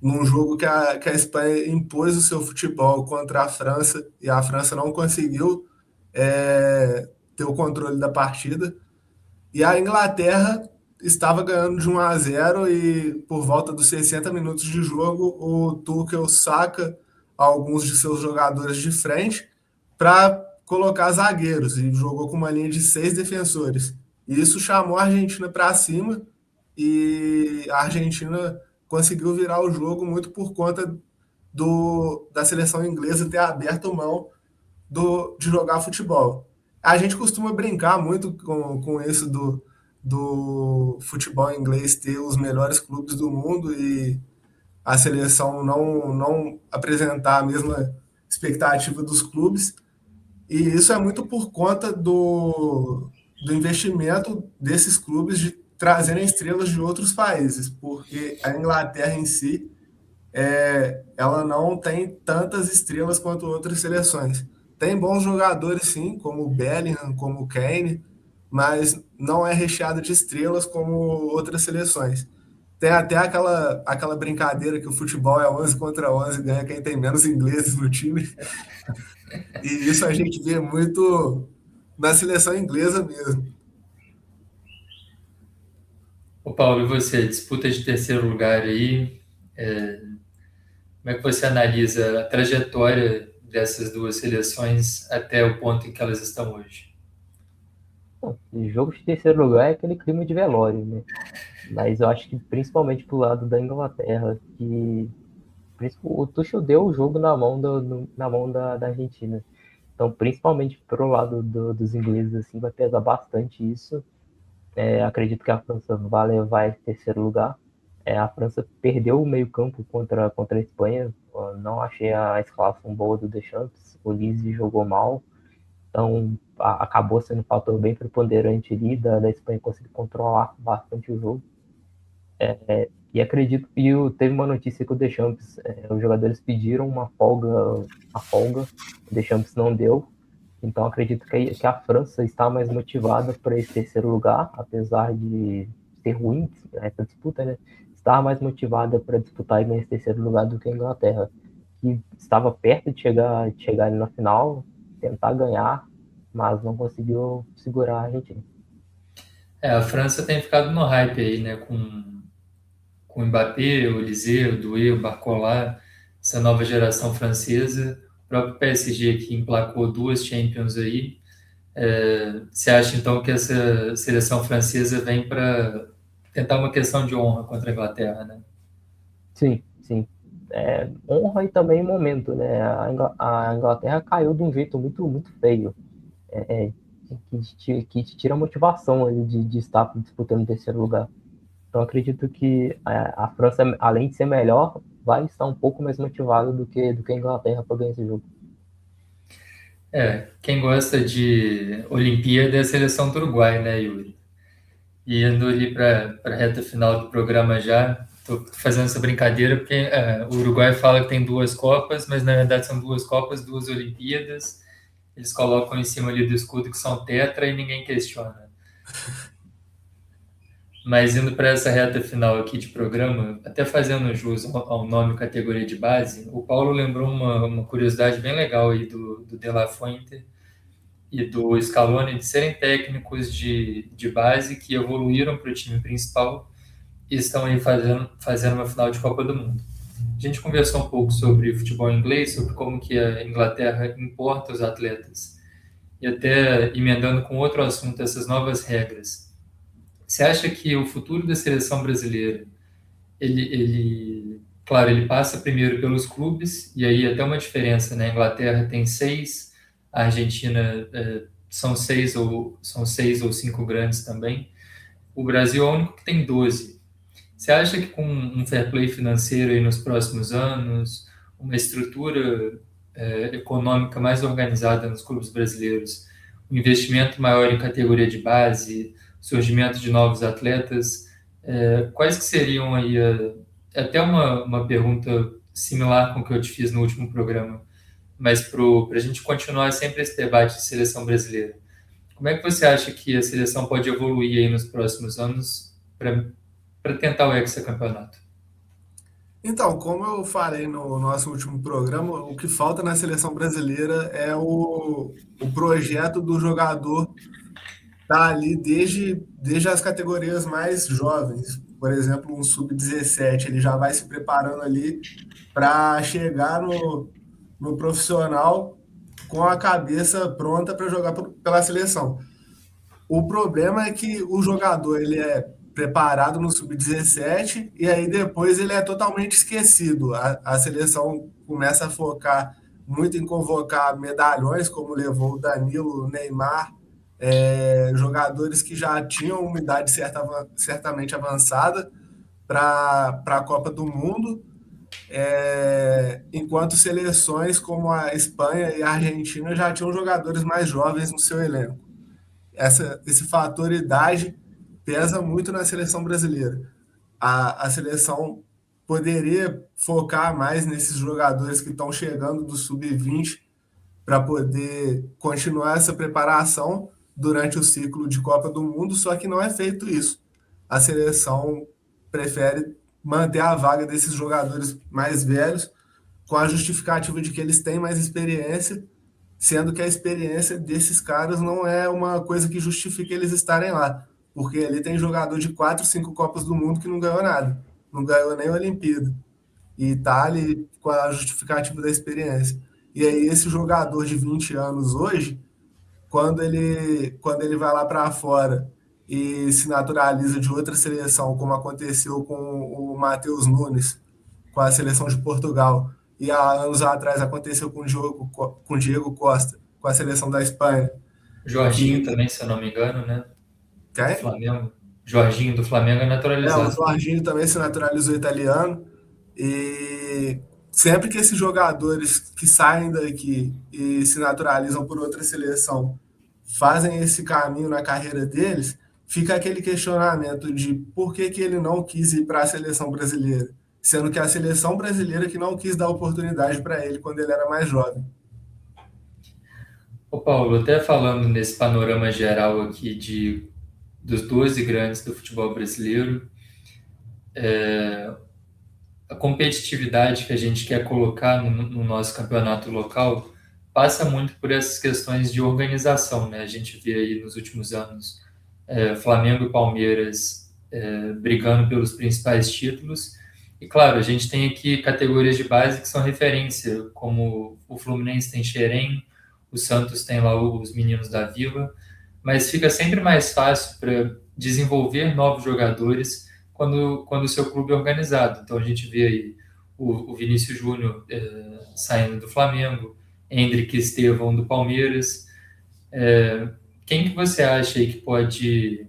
num jogo que a Espanha impôs o seu futebol contra a França e a França não conseguiu ter o controle da partida. E a Inglaterra estava ganhando de 1-0 e por volta dos 60 minutos de jogo, o Tuchel saca alguns de seus jogadores de frente para colocar zagueiros e jogou com uma linha de 6 defensores. E isso chamou a Argentina para cima e a Argentina conseguiu virar o jogo muito por conta da seleção inglesa ter aberto mão de jogar futebol. A gente costuma brincar muito com isso do futebol inglês ter os melhores clubes do mundo e a seleção não apresentar a mesma expectativa dos clubes. E isso é muito por conta do investimento desses clubes de trazerem estrelas de outros países, porque a Inglaterra em si ela não tem tantas estrelas quanto outras seleções. Tem bons jogadores, sim, como o Bellingham, como o Kane, mas não é recheado de estrelas como outras seleções. Tem até aquela brincadeira que o futebol é 11 contra 11, ganha quem tem menos ingleses no time. E isso a gente vê muito na seleção inglesa mesmo. Ô Paulo, e você, disputa de terceiro lugar aí, como é que você analisa a trajetória dessas duas seleções até o ponto em que elas estão hoje? Bom, jogo de terceiro lugar é aquele clima de velório, né? Mas eu acho que principalmente pro lado da Inglaterra, que o Tuchel deu o jogo na mão da Argentina. Então, principalmente pro lado dos ingleses, assim, vai pesar bastante isso. Acredito que a França vai levar esse terceiro lugar. A França perdeu o meio-campo contra a Espanha. Eu não achei a escalação boa do Deschamps. O Lise jogou mal. Então, acabou sendo um fator bem preponderante ali da Espanha conseguir controlar bastante o jogo. E acredito que teve uma notícia que o Deschamps, os jogadores pediram uma folga, o Deschamps não deu. Então acredito que a França está mais motivada para esse terceiro lugar, apesar de ser ruim essa disputa, né? Está mais motivada para disputar esse terceiro lugar do que a Inglaterra, que estava perto de chegar ali na final, tentar ganhar, mas não conseguiu segurar a Argentina. A França tem ficado no hype aí, né? Com o Mbappé, o Olise, o Doué, o Barcola, essa nova geração francesa. O próprio PSG que emplacou duas Champions aí. Você acha então que essa seleção francesa vem para tentar uma questão de honra contra a Inglaterra, né? Sim, sim. Honra e também momento, né? A Inglaterra caiu de um jeito muito, muito feio. Que te tira a motivação ali de estar disputando o terceiro lugar. Então acredito que a França, além de ser melhor, vai estar um pouco mais motivada do que a Inglaterra para ganhar esse jogo. Quem gosta de Olimpíada é a seleção do Uruguai, né, Yuri? E indo ali para a reta final do programa já, estou fazendo essa brincadeira porque o Uruguai fala que tem duas Copas, mas na verdade são duas Copas, duas Olimpíadas. Eles colocam em cima ali do escudo que são tetra e ninguém questiona. Mas indo para essa reta final aqui de programa, até fazendo jus ao nome categoria de base, o Paulo lembrou uma curiosidade bem legal aí do De La Fuente e do Scaloni de serem técnicos de base que evoluíram para o time principal e estão aí fazendo uma final de Copa do Mundo. A gente conversou um pouco sobre futebol inglês, sobre como que a Inglaterra importa os atletas. E até emendando com outro assunto, essas novas regras. Você acha que o futuro da seleção brasileira, claro, ele passa primeiro pelos clubes, e aí até uma diferença, né? A Inglaterra tem 6, a Argentina são seis ou 5 grandes também. O Brasil é o único que tem 12. Você acha que com um fair play financeiro aí nos próximos anos, uma estrutura econômica mais organizada nos clubes brasileiros, um investimento maior em categoria de base, surgimento de novos atletas, quais que seriam aí, até uma pergunta similar com o que eu te fiz no último programa, mas para a gente continuar sempre esse debate de seleção brasileira. Como é que você acha que a seleção pode evoluir aí nos próximos anos para tentar o hexacampeonato? Então, como eu falei no nosso último programa, o que falta na seleção brasileira é o projeto do jogador estar ali desde as categorias mais jovens. Por exemplo, um sub-17, ele já vai se preparando ali para chegar no profissional com a cabeça pronta para jogar pela seleção. O problema é que o jogador ele é preparado no sub-17 e aí depois ele é totalmente esquecido. A seleção começa a focar muito em convocar medalhões, como levou o Danilo, o Neymar, jogadores que já tinham uma idade certamente avançada para a Copa do Mundo, enquanto seleções como a Espanha e a Argentina já tinham jogadores mais jovens no seu elenco. Esse fator idade pesa muito na seleção brasileira. A seleção poderia focar mais nesses jogadores que estão chegando do sub-20 para poder continuar essa preparação durante o ciclo de Copa do Mundo, só que não é feito isso. A seleção prefere manter a vaga desses jogadores mais velhos com a justificativa de que eles têm mais experiência, sendo que a experiência desses caras não é uma coisa que justifique eles estarem lá, porque ali tem jogador de 4, 5 Copas do Mundo que não ganhou nada, não ganhou nem a Olimpíada, e tá ali com a justificativa da experiência. E aí esse jogador de 20 anos hoje, quando ele vai lá para fora e se naturaliza de outra seleção, como aconteceu com o Matheus Nunes, com a seleção de Portugal, e há anos atrás aconteceu com o Diego Costa, com a seleção da Espanha. Jorginho Que, também, se eu não me engano, né? Do quem? Flamengo. Jorginho do Flamengo é O naturalizado. Jorginho também se naturalizou italiano. E sempre que esses jogadores que saem daqui e se naturalizam por outra seleção fazem esse caminho na carreira deles, fica aquele questionamento de por que ele não quis ir para a seleção brasileira, sendo que é a seleção brasileira que não quis dar oportunidade para ele quando ele era mais jovem. Ô Paulo, até falando nesse panorama geral aqui dos 12 grandes do futebol brasileiro, a competitividade que a gente quer colocar no nosso campeonato local passa muito por essas questões de organização, né? A gente vê aí nos últimos anos Flamengo e Palmeiras brigando pelos principais títulos. E claro, a gente tem aqui categorias de base que são referência, como o Fluminense tem Xerém, o Santos tem lá os meninos da Vila, mas fica sempre mais fácil para desenvolver novos jogadores quando o seu clube é organizado. Então a gente vê aí o Vinícius Júnior saindo do Flamengo, Endrick e Estevão do Palmeiras. Quem que você acha aí que pode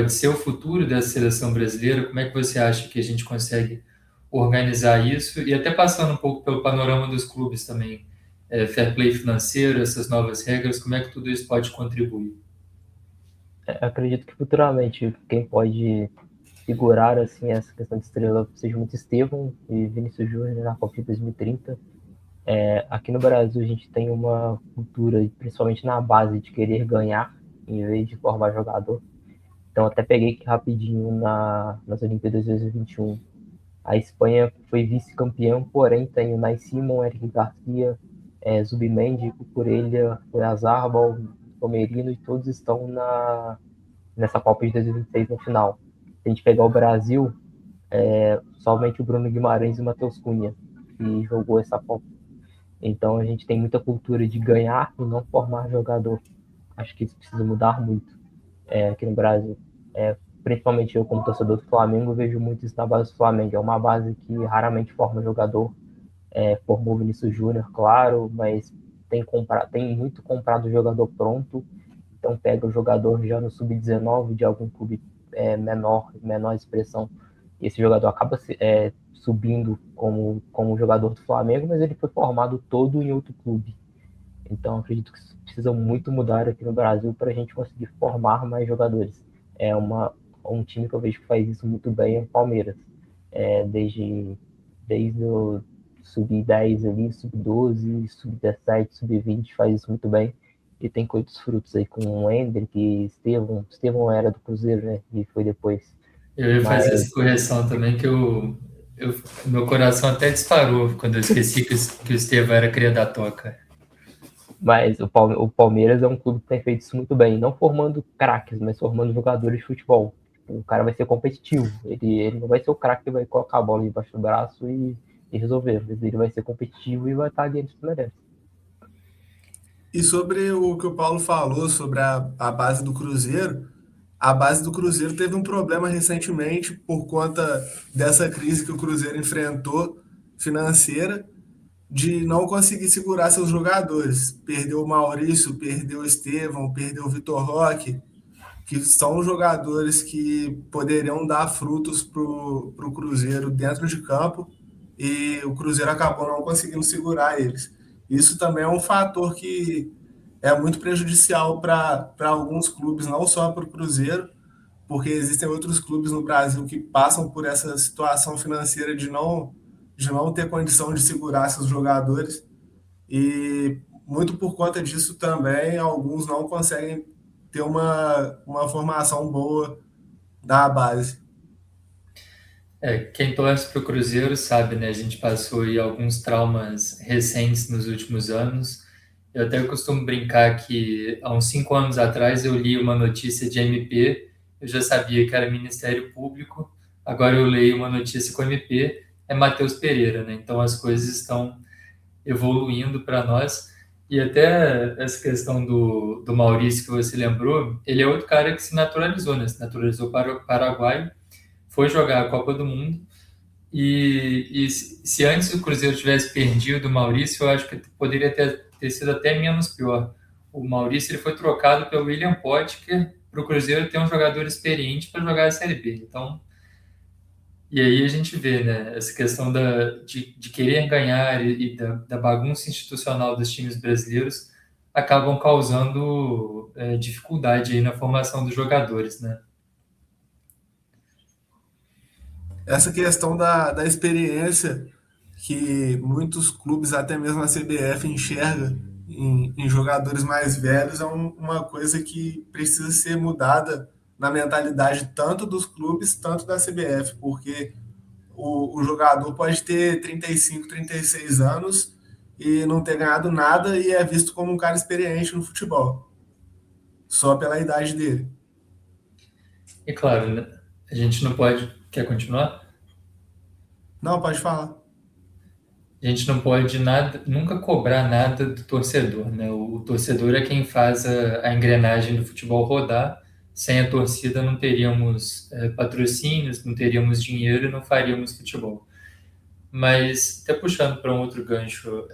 ser o futuro dessa seleção brasileira? Como é que você acha que a gente consegue organizar isso? E até passando um pouco pelo panorama dos clubes também, fair play financeiro, essas novas regras, como é que tudo isso pode contribuir? Acredito que futuramente quem pode segurar assim essa questão de estrela seja muito Estevão e Vinícius Júnior na Copa de 2030. Aqui no Brasil a gente tem uma cultura, principalmente na base, de querer ganhar em vez de formar jogador. Então, até peguei aqui rapidinho nas Olimpíadas de 2021. A Espanha foi vice-campeã, porém tem o Nai Simon, Eric Garcia, Zubimendi, Cucurella, Oyarzabal, Pomerino, e todos estão nessa Copa de 2026 no final. Se a gente pegar o Brasil, somente o Bruno Guimarães e o Matheus Cunha, que jogou essa Copa. Então a gente tem muita cultura de ganhar e não formar jogador. Acho que isso precisa mudar muito aqui no Brasil. Principalmente eu, como torcedor do Flamengo, vejo muito isso na base do Flamengo. É uma base que raramente forma jogador. Formou o Vinícius Júnior, claro, mas tem muito comprado jogador pronto. Então pega o jogador já no sub-19 de algum clube menor expressão. E esse jogador acaba subindo como jogador do Flamengo, mas ele foi formado todo em outro clube. Então acredito que isso precisa muito mudar aqui no Brasil para a gente conseguir formar mais jogadores. Um time que eu vejo que faz isso muito bem é o Palmeiras. Desde o sub-10 ali, sub-12, sub-17, sub-20, faz isso muito bem. E tem colhido os frutos aí com o Hendrick e Estevão era do Cruzeiro, né? E foi depois. Eu ia fazer essa correção também, que meu coração até disparou quando eu esqueci que o Estevão era cria da Toca. Mas o Palmeiras é um clube que tem feito isso muito bem, não formando craques, mas formando jogadores de futebol. O cara vai ser competitivo, ele não vai ser o craque que vai colocar a bola debaixo do braço e resolver, mas ele vai ser competitivo e vai estar ali entre os melhores. E sobre o que o Paulo falou sobre a base do Cruzeiro, a base do Cruzeiro teve um problema recentemente por conta dessa crise que o Cruzeiro enfrentou financeira, de não conseguir segurar seus jogadores. Perdeu o Maurício, perdeu o Estevão, perdeu o Vitor Roque, que são jogadores que poderiam dar frutos para o Cruzeiro dentro de campo, e o Cruzeiro acabou não conseguindo segurar eles. Isso também é um fator que é muito prejudicial para alguns clubes, não só para o Cruzeiro, porque existem outros clubes no Brasil que passam por essa situação financeira de não ter condição de segurar seus jogadores, e muito por conta disso também alguns não conseguem ter uma formação boa da base. Quem torce para o Cruzeiro sabe, né? A gente passou aí alguns traumas recentes nos últimos anos. Eu até costumo brincar que há uns 5 anos atrás eu li uma notícia de MP, eu já sabia que era Ministério Público, agora eu leio uma notícia com MP, é Matheus Pereira, né? Então as coisas estão evoluindo para nós. E até essa questão do Maurício que você lembrou, ele é outro cara que se naturalizou, né? Se naturalizou para o Paraguai, foi jogar a Copa do Mundo. E se antes o Cruzeiro tivesse perdido o Maurício, eu acho que poderia ter sido até menos pior. O Maurício ele foi trocado pelo William Potker para o Cruzeiro ter um jogador experiente para jogar a Série B. Então, e aí a gente vê, né, essa questão de querer ganhar e da bagunça institucional dos times brasileiros acabam causando dificuldade aí na formação dos jogadores, né? Essa questão da experiência que muitos clubes, até mesmo a CBF, enxerga em jogadores mais velhos é uma coisa que precisa ser mudada na mentalidade tanto dos clubes, tanto da CBF, porque o jogador pode ter 35, 36 anos e não ter ganhado nada e é visto como um cara experiente no futebol, só pela idade dele. E claro, né, a gente não pode... Quer continuar? Não, pode falar. A gente não pode nunca cobrar nada do torcedor, né? O torcedor é quem faz a engrenagem do futebol rodar. Sem a torcida não teríamos patrocínios, não teríamos dinheiro e não faríamos futebol. Mas até puxando para um outro gancho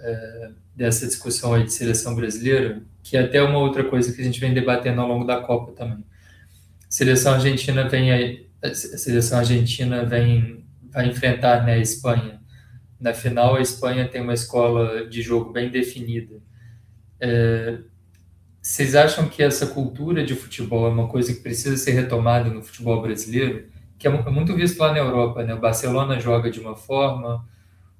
dessa discussão aí de seleção brasileira, que é até uma outra coisa que a gente vem debatendo ao longo da Copa também. A seleção argentina vai enfrentar, né, a Espanha. Na final, a Espanha tem uma escola de jogo bem definida. Vocês acham que essa cultura de futebol é uma coisa que precisa ser retomada no futebol brasileiro? Que é muito visto lá na Europa, né? O Barcelona joga de uma forma,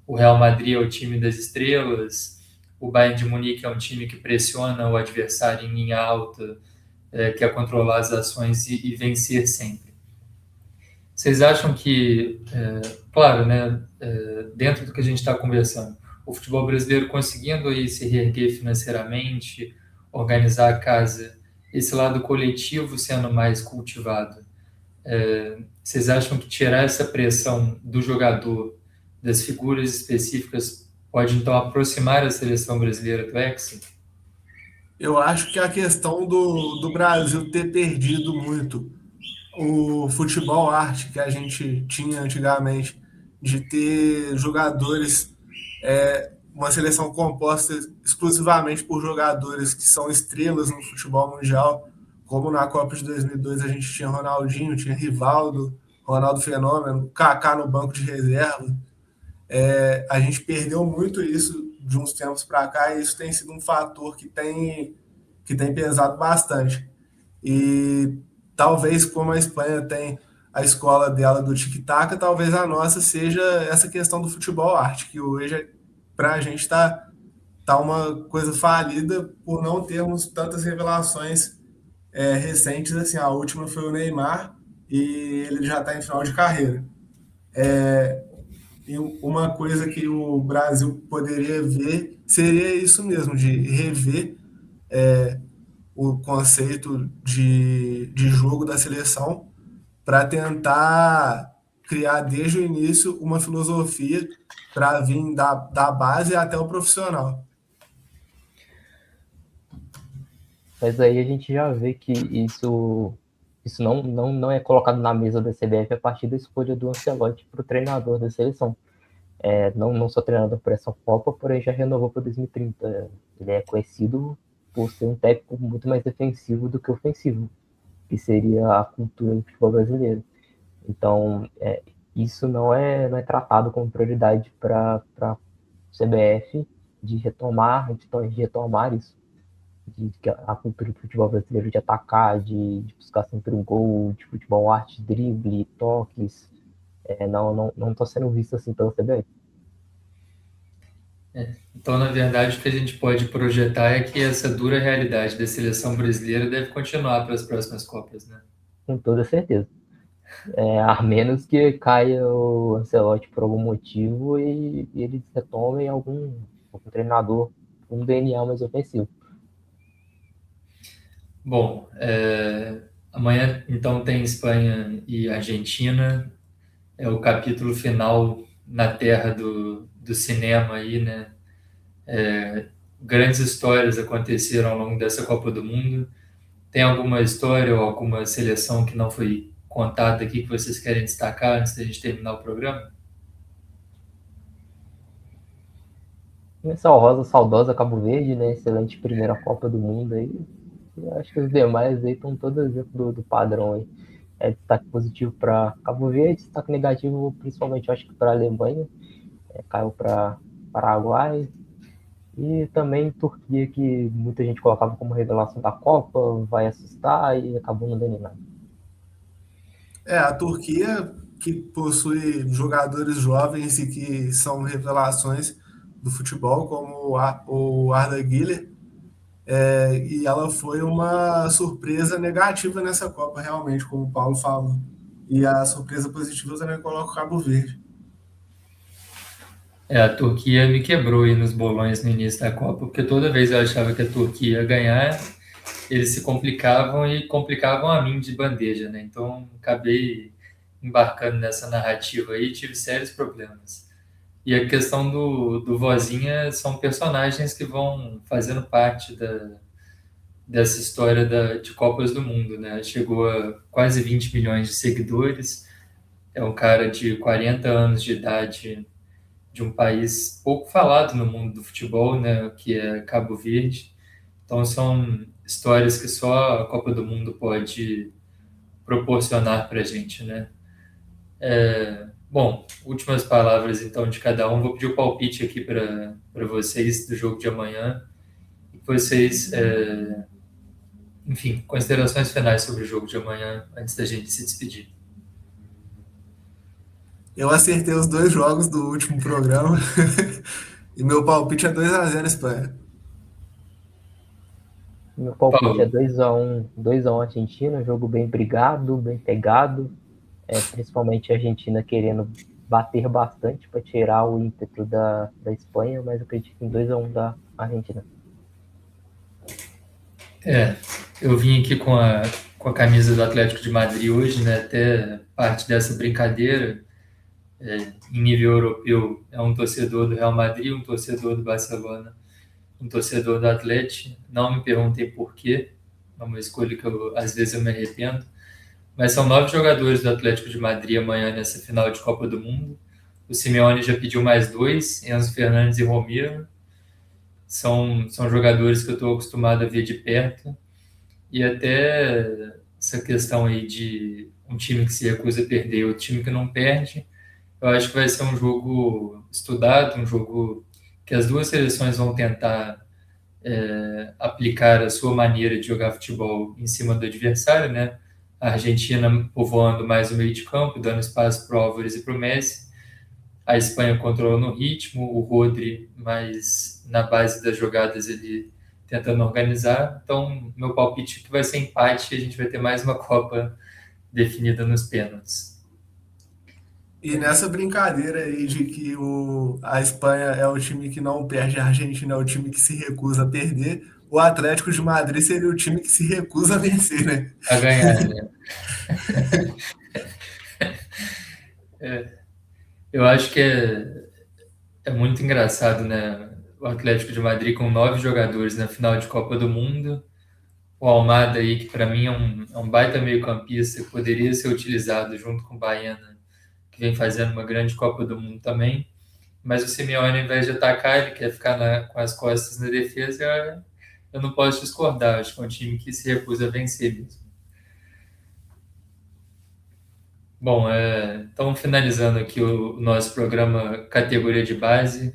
o Real Madrid é o time das estrelas, o Bayern de Munique é um time que pressiona o adversário em linha alta, quer controlar as ações e vencer sempre. Vocês acham que, claro, né, dentro do que a gente está conversando, o futebol brasileiro conseguindo aí se reerguer financeiramente, organizar a casa, esse lado coletivo sendo mais cultivado, vocês acham que tirar essa pressão do jogador, das figuras específicas, pode então aproximar a seleção brasileira do Hexa? Eu acho que a questão do Brasil ter perdido muito o futebol arte que a gente tinha antigamente, de ter jogadores, uma seleção composta exclusivamente por jogadores que são estrelas no futebol mundial, como na Copa de 2002 a gente tinha Ronaldinho, tinha Rivaldo, Ronaldo Fenômeno, Kaká no banco de reserva. A gente perdeu muito isso de uns tempos para cá e isso tem sido um fator que tem pesado bastante. E talvez, como a Espanha tem a escola dela do tic-tac, talvez a nossa seja essa questão do futebol arte, que hoje, para a gente, tá uma coisa falida por não termos tantas revelações recentes assim. A última foi o Neymar e ele já está em final de carreira. E uma coisa que o Brasil poderia ver seria isso mesmo, de rever o conceito de jogo da seleção para tentar criar desde o início uma filosofia para vir da base até o profissional. Mas aí a gente já vê que isso não é colocado na mesa da CBF a partir da escolha do Ancelotti para o treinador da seleção. Não sou treinador para essa Copa, porém já renovou para 2030. Ele é conhecido por ser um técnico muito mais defensivo do que ofensivo, que seria a cultura do futebol brasileiro. Então, isso não é tratado como prioridade para a CBF de retomar isso, de a cultura do futebol brasileiro de atacar, de buscar sempre um gol, de futebol arte, drible, toques, não está sendo visto assim pela CBF. Então, na verdade, o que a gente pode projetar é que essa dura realidade da seleção brasileira deve continuar para as próximas Copas, né? Com toda certeza. A menos que caia o Ancelotti por algum motivo e eles retomem algum treinador com um DNA mais ofensivo. Bom, amanhã então tem Espanha e Argentina, é o capítulo final na terra do cinema aí, né? Grandes histórias aconteceram ao longo dessa Copa do Mundo. Tem alguma história ou alguma seleção que não foi contada aqui que vocês querem destacar antes da gente terminar o programa? Menção rosa saudosa Cabo Verde, né? Excelente primeira Copa do Mundo aí. Eu acho que os demais aí estão todos dentro do padrão aí. Destaque positivo para Cabo Verde, destaque negativo principalmente, eu acho que para a Alemanha, caiu para Paraguai, e também Turquia, que muita gente colocava como revelação da Copa, vai assustar e acabou não dando nada. A Turquia, que possui jogadores jovens e que são revelações do futebol, como o Arda Güler, e ela foi uma surpresa negativa nessa Copa, realmente, como o Paulo falou. E a surpresa positiva eu também coloco o Cabo Verde. A Turquia me quebrou aí nos bolões no início da Copa, porque toda vez eu achava que a Turquia ia ganhar, eles se complicavam e complicavam a mim de bandeja, né? Então, acabei embarcando nessa narrativa aí e tive sérios problemas. E a questão do Vozinha são personagens que vão fazendo parte dessa história de Copas do Mundo, né? Chegou a quase 20 milhões de seguidores, é um cara de 40 anos de idade, de um país pouco falado no mundo do futebol, né, que é Cabo Verde. Então são histórias que só a Copa do Mundo pode proporcionar para a gente, né? Bom, últimas palavras então de cada um. Vou pedir o palpite aqui para vocês do jogo de amanhã. E vocês, enfim, considerações finais sobre o jogo de amanhã antes da gente se despedir. Eu acertei os 2 jogos do último programa e meu palpite é 2-0 Espanha. Meu palpite é Paulo, 2x1 Argentina, um jogo bem brigado, bem pegado, principalmente a Argentina querendo bater bastante para tirar o ímpeto da Espanha, mas eu acredito em 2x1 da Argentina. eu vim aqui com a camisa do Atlético de Madrid hoje, né? Até parte dessa brincadeira, em nível europeu, é um torcedor do Real Madrid, um torcedor do Barcelona, um torcedor do Atlético. Não me perguntem por quê, é uma escolha que às vezes eu me arrependo. Mas são 9 jogadores do Atlético de Madrid amanhã nessa final de Copa do Mundo. O Simeone já pediu mais 2, Enzo Fernandes e Romero. São jogadores que eu estou acostumado a ver de perto. E até essa questão aí de um time que se recusa a perder e outro time que não perde, eu acho que vai ser um jogo estudado, um jogo que as duas seleções vão tentar aplicar a sua maneira de jogar futebol em cima do adversário, né? A Argentina povoando mais o meio de campo, dando espaço para o Álvares e para o Messi. A Espanha controlando o ritmo, o Rodri mais na base das jogadas ele tentando organizar. Então, meu palpite é que vai ser empate e a gente vai ter mais uma Copa definida nos pênaltis. E nessa brincadeira aí de que a Espanha é o time que não perde, a Argentina é o time que se recusa a perder, o Atlético de Madrid seria o time que se recusa a vencer, né? A ganhar, né? Eu acho que é muito engraçado, né? O Atlético de Madrid com 9 jogadores na final de Copa do Mundo. O Almada aí, que para mim é um baita meio-campista, que poderia ser utilizado junto com o Baiana, que vem fazendo uma grande Copa do Mundo também. Mas o Simeone, ao invés de atacar, ele quer ficar com as costas na defesa. Eu não posso discordar. Acho que é um time que se recusa a vencer mesmo. Bom, então finalizando aqui o nosso programa Categoria de Base.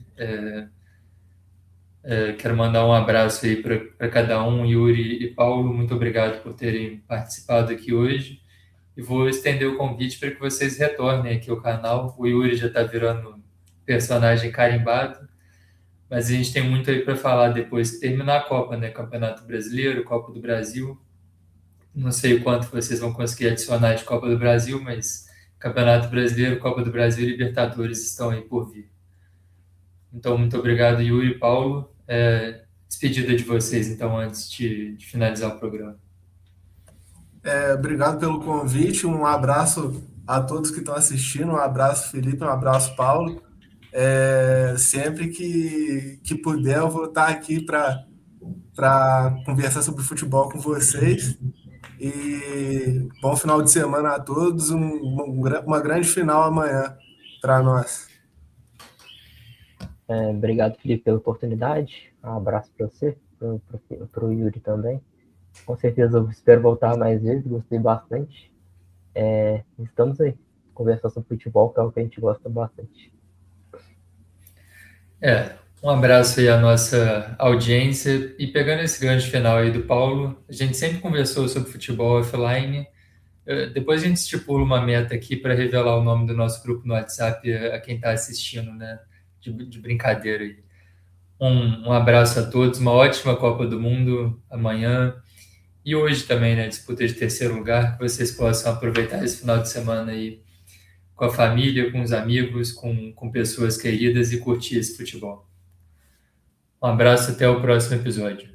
Quero mandar um abraço aí para cada um, Yuri e Paulo. Muito obrigado por terem participado aqui hoje. E vou estender o convite para que vocês retornem aqui ao canal. O Yuri já está virando personagem carimbado, mas a gente tem muito aí para falar depois que terminar a Copa, né? Campeonato Brasileiro, Copa do Brasil. Não sei o quanto vocês vão conseguir adicionar de Copa do Brasil, mas Campeonato Brasileiro, Copa do Brasil e Libertadores estão aí por vir. Então, muito obrigado, Yuri e Paulo. Despedida de vocês, então, antes de finalizar o programa. Obrigado pelo convite, um abraço a todos que estão assistindo, um abraço, Felipe, um abraço, Paulo. Sempre que puder, eu vou estar aqui para conversar sobre futebol com vocês. E bom final de semana a todos, uma grande final amanhã para nós. Obrigado, Felipe, pela oportunidade. Um abraço para você, para o Yuri também. Com certeza eu espero voltar mais vezes, gostei bastante. Estamos aí, conversar sobre futebol, que é algo que a gente gosta bastante. Um abraço aí à nossa audiência. E pegando esse gancho final aí do Paulo, a gente sempre conversou sobre futebol offline. Depois a gente estipula uma meta aqui para revelar o nome do nosso grupo no WhatsApp a quem está assistindo, né? De brincadeira aí. Um abraço a todos, uma ótima Copa do Mundo amanhã. E hoje também, né? Disputa de terceiro lugar, que vocês possam aproveitar esse final de semana aí com a família, com os amigos, com pessoas queridas e curtir esse futebol. Um abraço, até o próximo episódio.